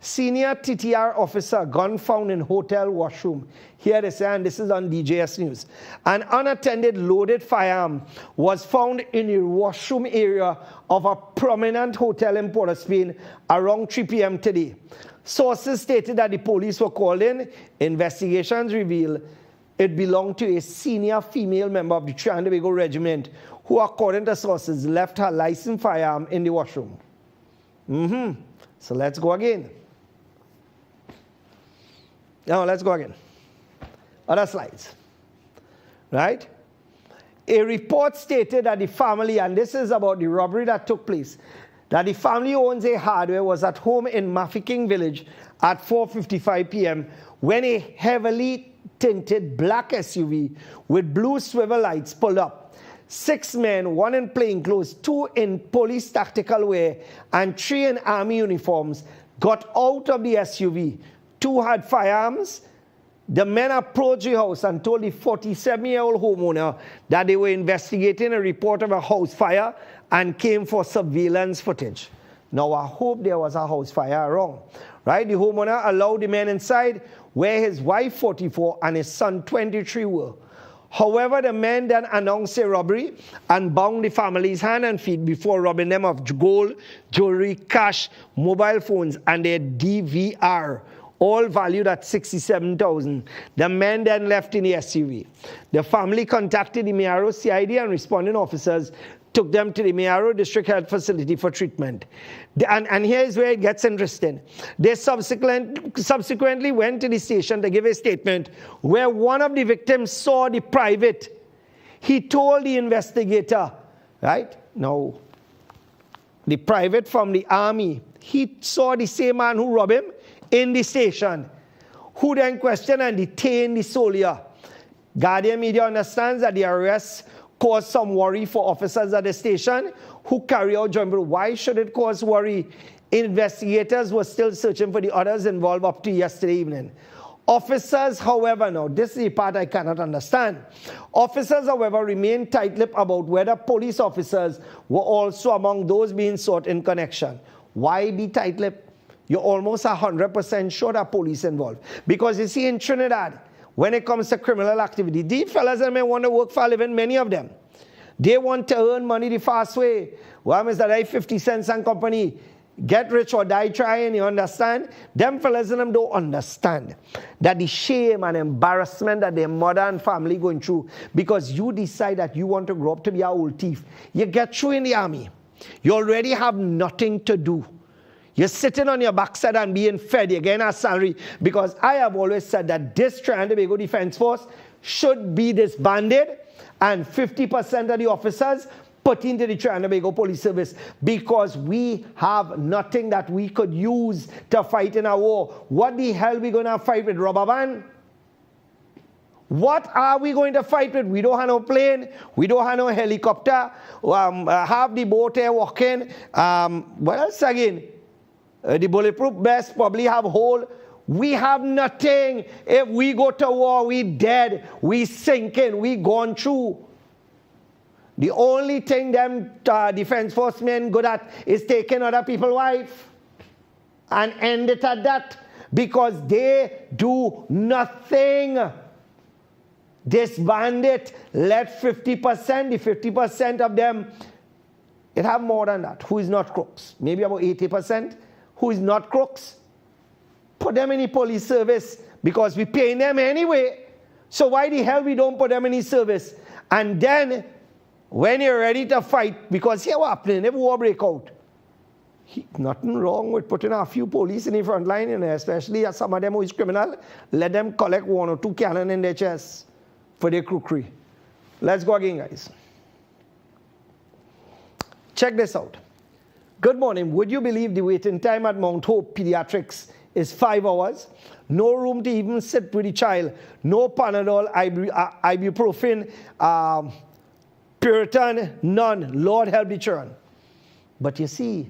Senior TTR officer, gun found in hotel washroom. Here they say, and this is on DJS News. An unattended loaded firearm was found in the washroom area of a prominent hotel in Port of Spain around 3 p.m. today. Sources stated that the police were called in. Investigations reveal it belonged to a senior female member of the Trinidad and Tobago Regiment who, according to sources, left her licensed firearm in the washroom. So let's go again. Now let's go again. Other slides. Right? A report stated that the family, and this is about the robbery that took place, that the family who owns a hardware was at home in Mafeking Village at 4:55 p.m. when a heavily tinted black SUV with blue swivel lights pulled up. 6 men, 1 in plainclothes, 2 in police tactical wear, and 3 in army uniforms, got out of the SUV. 2 had firearms. The men approached the house and told the 47-year-old homeowner that they were investigating a report of a house fire and came for surveillance footage. Now, I hope there was a house fire around. Right? The homeowner allowed the men inside where his wife, 44, and his son, 23, were. However, the men then announced a robbery and bound the family's hand and feet before robbing them of gold, jewelry, cash, mobile phones, and their DVR, all valued at $67,000. The men then left in the SUV. The family contacted the Mayaro CID, and responding officers took them to the Mayaro District Health Facility for treatment. And here's where it gets interesting. They subsequently went to the station to give a statement where one of the victims saw the private. He told the investigator, right? Now, the private from the army, he saw the same man who robbed him in the station, who then questioned and detained the soldier. Guardian Media understands that the arrest caused some worry for officers at the station who carry out joint patrol. Why should it cause worry? Investigators were still searching for the others involved up to yesterday evening. Officers, however, now this is the part I cannot understand. Officers, however, remain tight-lipped about whether police officers were also among those being sought in connection. Why be tight-lipped? You're almost 100% sure that police involved. Because you see, in Trinidad, when it comes to criminal activity, these fellas may want to work for a living, many of them. They want to earn money the fast way. Well, Mr. 50 cents and company, get rich or die trying, you understand? Them fellas and them don't understand that the shame and embarrassment that their mother and family going through because you decide that you want to grow up to be a old thief. You get through in the army. You already have nothing to do. You're sitting on your backside and being fed. You're getting a salary. Because I have always said that this Trinidad and Tobago Defense Force should be disbanded and 50% of the officers put into the Trinidad and Tobago Police Service because we have nothing that we could use to fight in a war. What the hell are we going to fight with, rubber band? What are we going to fight with? We don't have no plane. We don't have no helicopter. Have the boat there walking. What else again? The bulletproof vest probably have hole. We have nothing. If we go to war, we dead. We sinking. We gone through. The only thing them defense force men good at is taking other people's wife and end it at that because they do nothing. Disband it. Let 50%, the 50% of them, it have more than that. Who is not crooks? Maybe about 80%. Who is not crooks? Put them in the police service because we paying them anyway. So why the hell we don't put them in the service? And then when you're ready to fight, because here what happening, if war break out, nothing wrong with putting a few police in the front line, especially some of them who is criminal, let them collect 1 or 2 cannon in their chests for their crookery. Let's go again, guys. Check this out. Good morning. Would you believe the waiting time at Mount Hope Pediatrics is 5 hours? No room to even sit with the child. No Panadol, ibuprofen, Puritan, none. Lord help the children. But you see,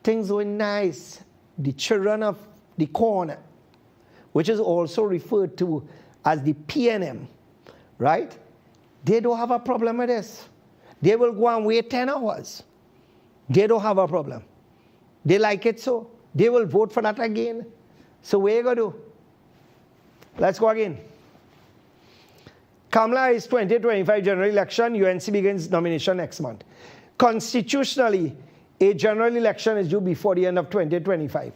things were nice. The children of the corner. which is also referred to as the PNM, right? They don't have a problem with this. They will go and wait 10 hours. They don't have a problem. They like it so. They will vote for that again. So what are you going to do? Let's go again. Kamala is 2025 general election. UNC begins nomination next month. Constitutionally, a general election is due before the end of 2025.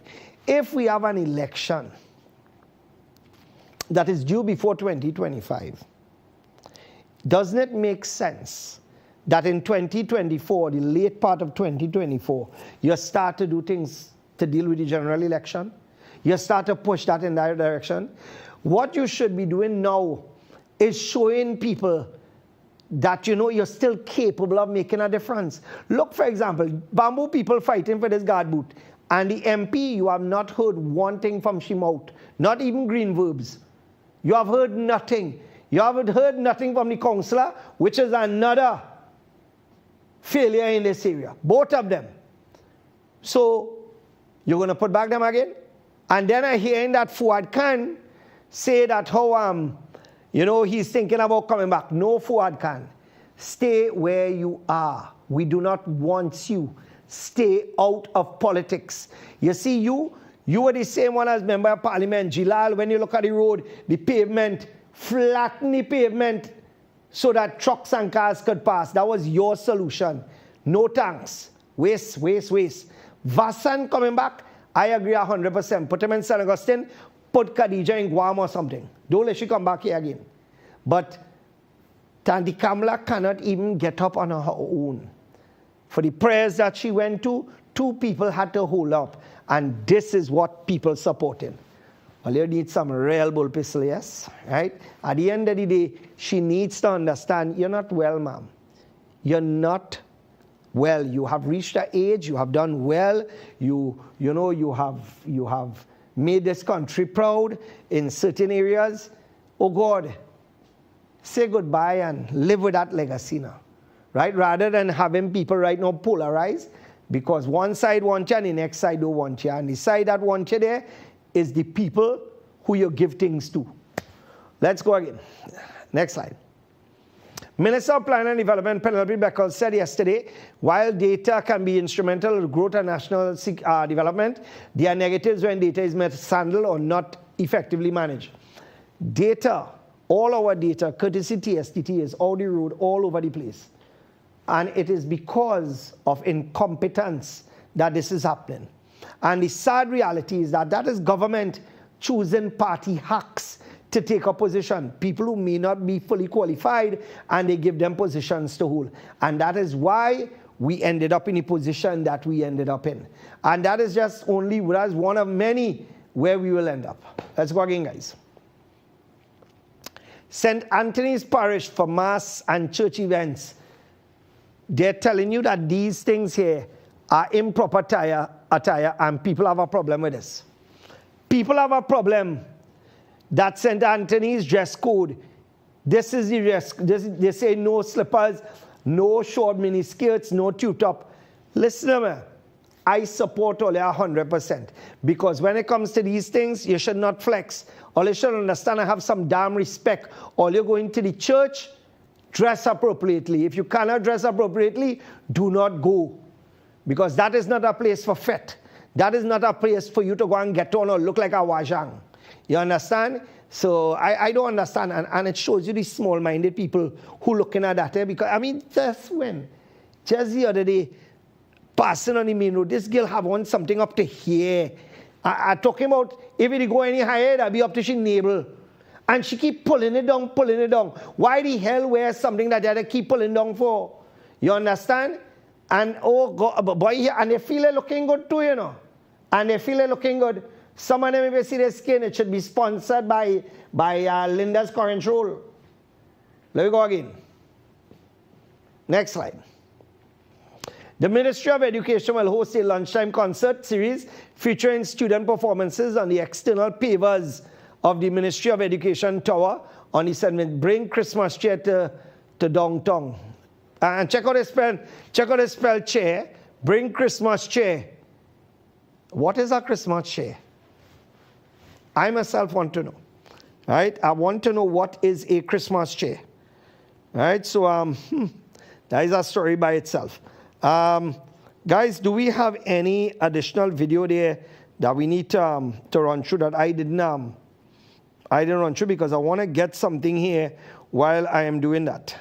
If we have an election that is due before 2025, doesn't it make sense that in 2024, the late part of 2024, you start to do things to deal with the general election? You start to push that in that direction? What you should be doing now is showing people that you're still capable of making a difference. Look, for example, Bamboo people fighting for this guard boot, and the MP, you have not heard one thing from Shimout, not even green verbs. You have heard nothing. You haven't heard nothing from the councillor, which is another failure in this area. Both of them. So, you're going to put back them again? And then I hear that Fuad Khan say that how, he's thinking about coming back. No, Fuad Khan. Stay where you are. We do not want you. Stay out of politics. You see, you were the same one as Member of Parliament. Jilal, when you look at the road, the pavement, flatten the pavement so that trucks and cars could pass. That was your solution. No thanks. Waste. Vassan coming back, I agree 100%. Put him in St. Augustine, put Khadija in Guam or something. Don't let she come back here again. But Tanti Kamala cannot even get up on her own. For the prayers that she went to, 2 people had to hold up. And this is what people supported. Well, you need some real bull pistol, yes? Right? At the end of the day, she needs to understand, you're not well, ma'am. You're not well. You have reached an age, you have done well, you have made this country proud in certain areas. Oh God, say goodbye and live with that legacy now. Right? Rather than having people right now polarize, because one side wants you and the next side don't want you. And the side that wants you there is the people who you give things to. Let's go again. Next slide. Minister of Planning and Development Penelope Beckles said yesterday, while data can be instrumental in growth and national development, there are negatives when data is mishandled or not effectively managed. Data, all our data, courtesy TSTT, is on the road all over the place. And it is because of incompetence that this is happening. And the sad reality is that is government choosing party hacks to take a position. People who may not be fully qualified, and they give them positions to hold. And that is why we ended up in the position that we ended up in. And that is just only one of many where we will end up. Let's go again, guys. St. Anthony's Parish for mass and church events. They're telling you that these things here are improper attire, and people have a problem with this. People have a problem that St. Anthony's dress code. This is the dress. They say no slippers, no short mini skirts, no tube-top. Listen to me. I support all 100%. Because when it comes to these things, you should not flex. All you should understand and have some damn respect. All you're going to the church, dress appropriately. If you cannot dress appropriately, do not go. Because that is not a place for fete. That is not a place for you to go and get on or look like a wajang. You understand? So I don't understand. And it shows you the small-minded people who looking at that. Because, that's when, just the other day, passing on the main road, this girl have on something up to here. I'm talking about, if it go any higher, that'll be up to she navel. And she keep pulling it down. Why the hell wear something that they keep pulling down for? You understand? And oh God, boy, and they feel it looking good too, And they feel it looking good. Some of them, if you see their skin, it should be sponsored by Linda's Current Roll. Let me go again. Next slide. The Ministry of Education will host a lunchtime concert series featuring student performances on the external pavers of the Ministry of Education Tower on the segment Bring Christmas Cheer to Downtown. And check out the spell chair. Bring Christmas cheer. What is a Christmas cheer? I myself want to know. Right? I want to know what is a Christmas tree. Right? So that is a story by itself. Guys, do we have any additional video there that we need to run through that I didn't run through because I want to get something here while I am doing that?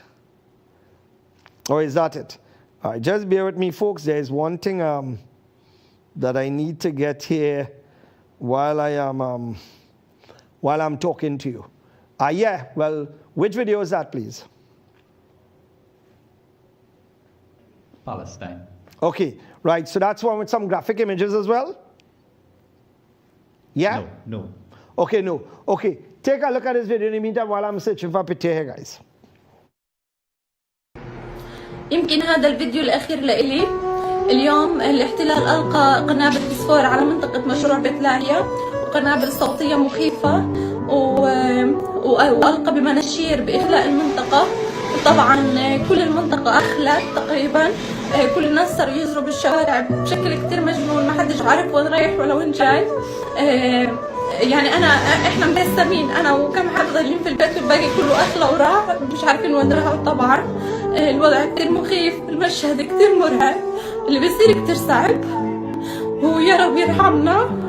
Or is that it? All right, just bear with me, folks. There is one thing that I need to get here while I'm talking to you. Yeah, well, which video is that, please? Palestine. Okay, right. So that's one with some graphic images as well? Yeah? No. Okay, no. Okay, take a look at this video in the meantime while I'm searching for a picture here, guys. يمكن هذا الفيديو الأخير لإلي. اليوم الاحتلال ألقى قنابل فسفور على منطقة مشروع بتلاريا وقنابل صوتية مخيفة وألقى بمناشير بإخلاء المنطقة. طبعا كل المنطقة أخلت تقريبا. كل الناس صاروا يجروا بالشوارع بشكل كتير مجنون، ما حدش عارف وين رايح ولا وين جاي. يعني احنا مهزمين، انا وكم حد ضايلين في البيت والباقي كله اخلى وراح مش عارفين وين راحوا. طبعا الوضع كتير مخيف، المشهد كتير مرعب، اللي بيصير كتير صعب، ويا رب يرحمنا.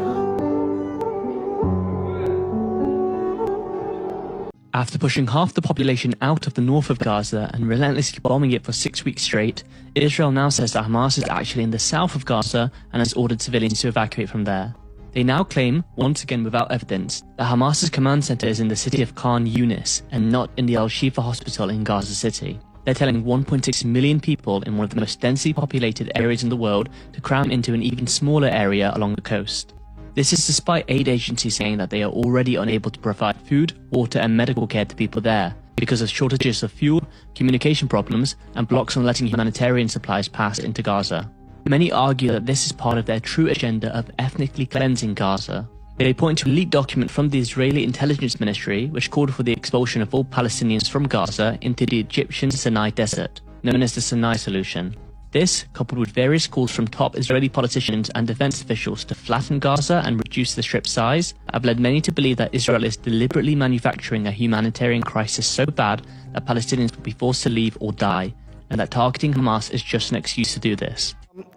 After pushing half the population out of the north of Gaza and relentlessly bombing it for 6 weeks straight, Israel now says that Hamas is actually in the south of Gaza and has ordered civilians to evacuate from there. They now claim, once again without evidence, that Hamas's command center is in the city of Khan Yunis and not in the Al-Shifa hospital in Gaza City. They're telling 1.6 million people in one of the most densely populated areas in the world to cram into an even smaller area along the coast. This is despite aid agencies saying that they are already unable to provide food, water and medical care to people there because of shortages of fuel, communication problems and blocks on letting humanitarian supplies pass into Gaza. Many argue that this is part of their true agenda of ethnically cleansing Gaza. They point to a leaked document from the Israeli Intelligence Ministry which called for the expulsion of all Palestinians from Gaza into the Egyptian Sinai Desert, known as the Sinai Solution. This, coupled with various calls from top Israeli politicians and defense officials to flatten Gaza and reduce the strip's size, have led many to believe that Israel is deliberately manufacturing a humanitarian crisis so bad that Palestinians will be forced to leave or die, and that targeting Hamas is just an excuse to do this.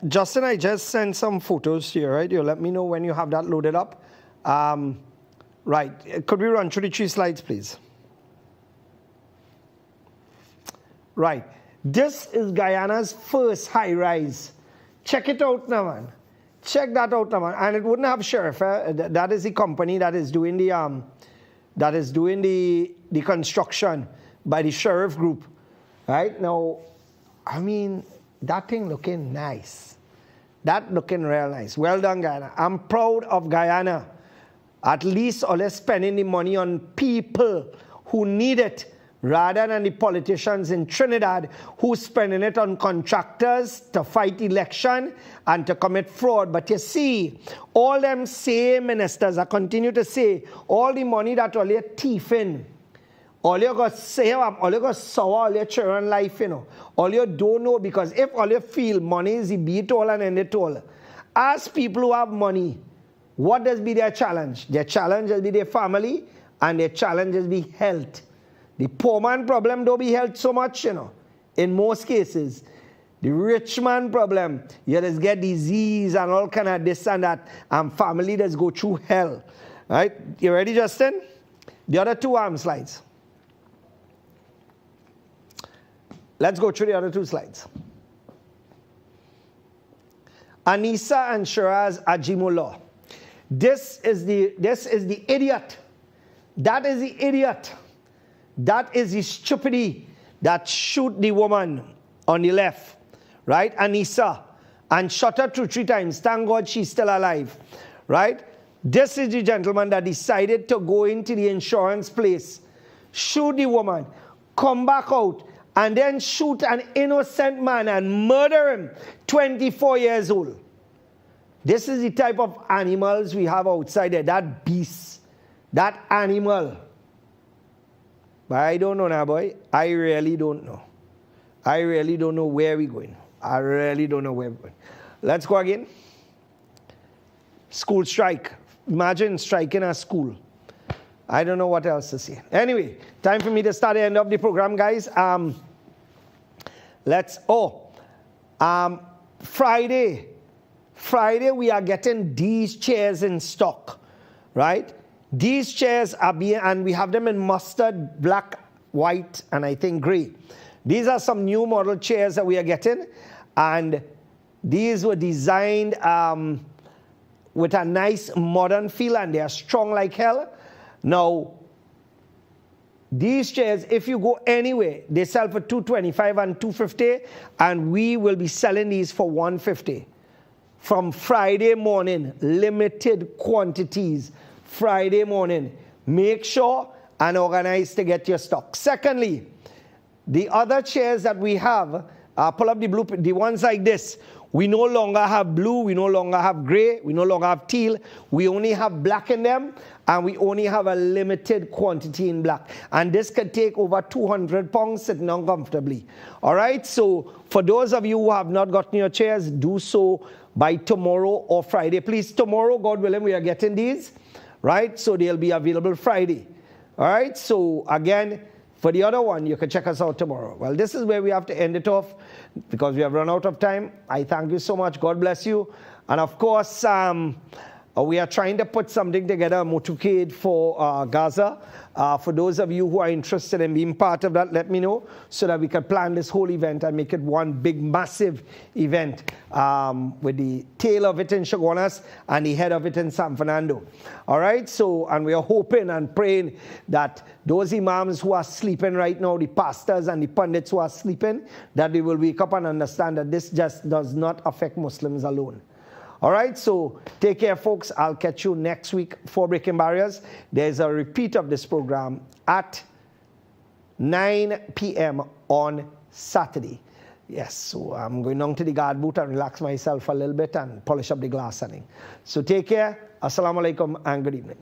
Justin, I just sent some photos here, right? You let me know when you have that loaded up. Right, could we run through the 3 slides, please? Right. This is Guyana's first high-rise. Check it out now, man. Check that out now, man. And it wouldn't have sheriff. That is the company that is doing the construction by the sheriff group. Right now, I mean, that thing looking nice. That looking real nice. Well done, Guyana. I'm proud of Guyana. At least or less spending the money on people who need it, rather than the politicians in Trinidad who spending it on contractors to fight election and to commit fraud. But you see, all them same ministers, I continue to say, all the money that all you're thieving, all you got say, all you got sour all your children life, you know. All you don't know, because if all you feel money is the beat all and end it all. As people who have money, what does be their challenge? Their challenge will be their family and their challenge will be health. The poor man problem don't be health so much, you know, in most cases. The rich man problem, you just get disease and all kind of this and that, and family just go through hell. Right? You ready, Justin? The other 2 slides. Let's go through the other 2 slides. Anissa and Shiraz Ajimullah. This is the idiot. That is the idiot. That is the stupidity that shoot the woman on the left, right? Anissa, and shot her 3 times. Thank God she's still alive, right? This is the gentleman that decided to go into the insurance place, shoot the woman, come back out, and then shoot an innocent man and murder him, 24 years old. This is the type of animals we have outside there, that beast, that animal. But I don't know now, boy. I really don't know. I really don't know where we're going. I really don't know where we're going. Let's go again. School strike. Imagine striking a school. I don't know what else to say. Anyway, time for me to start the end of the program, guys. Friday we are getting these chairs in stock, right? These chairs are and we have them in mustard, black, white, and I think gray. These are some new model chairs that we are getting, and these were designed with a nice modern feel, and they are strong like hell. Now, these chairs, if you go anywhere, they sell for $225 and $250, and we will be selling these for $150. From Friday morning, limited quantities, Friday morning. Make sure and organize to get your stock. Secondly, the other chairs that we have, pull up the blueprint, the ones like this. We no longer have blue, we no longer have gray, we no longer have teal. We only have black in them, and we only have a limited quantity in black. And this could take over 200 pounds sitting down comfortably. All right, so for those of you who have not gotten your chairs, do so by tomorrow or Friday. Please, tomorrow, God willing, we are getting these, right? So they'll be available Friday. All right, so again, for the other one, you can check us out tomorrow. Well, this is where we have to end it off because we have run out of time. I thank you so much. God bless you. And of course, we are trying to put something together, a motorcade for Gaza. For those of you who are interested in being part of that, let me know so that we can plan this whole event and make it one big, massive event with the tail of it in Chaguanas and the head of it in San Fernando. All right, so, and we are hoping and praying that those imams who are sleeping right now, the pastors and the pundits who are sleeping, that they will wake up and understand that this just does not affect Muslims alone. All right, so take care, folks. I'll catch you next week for Breaking Barriers. There's a repeat of this program at 9 p.m. on Saturday. Yes, so I'm going down to the guard booth and relax myself a little bit and polish up the glass. So take care. Assalamu alaikum and good evening.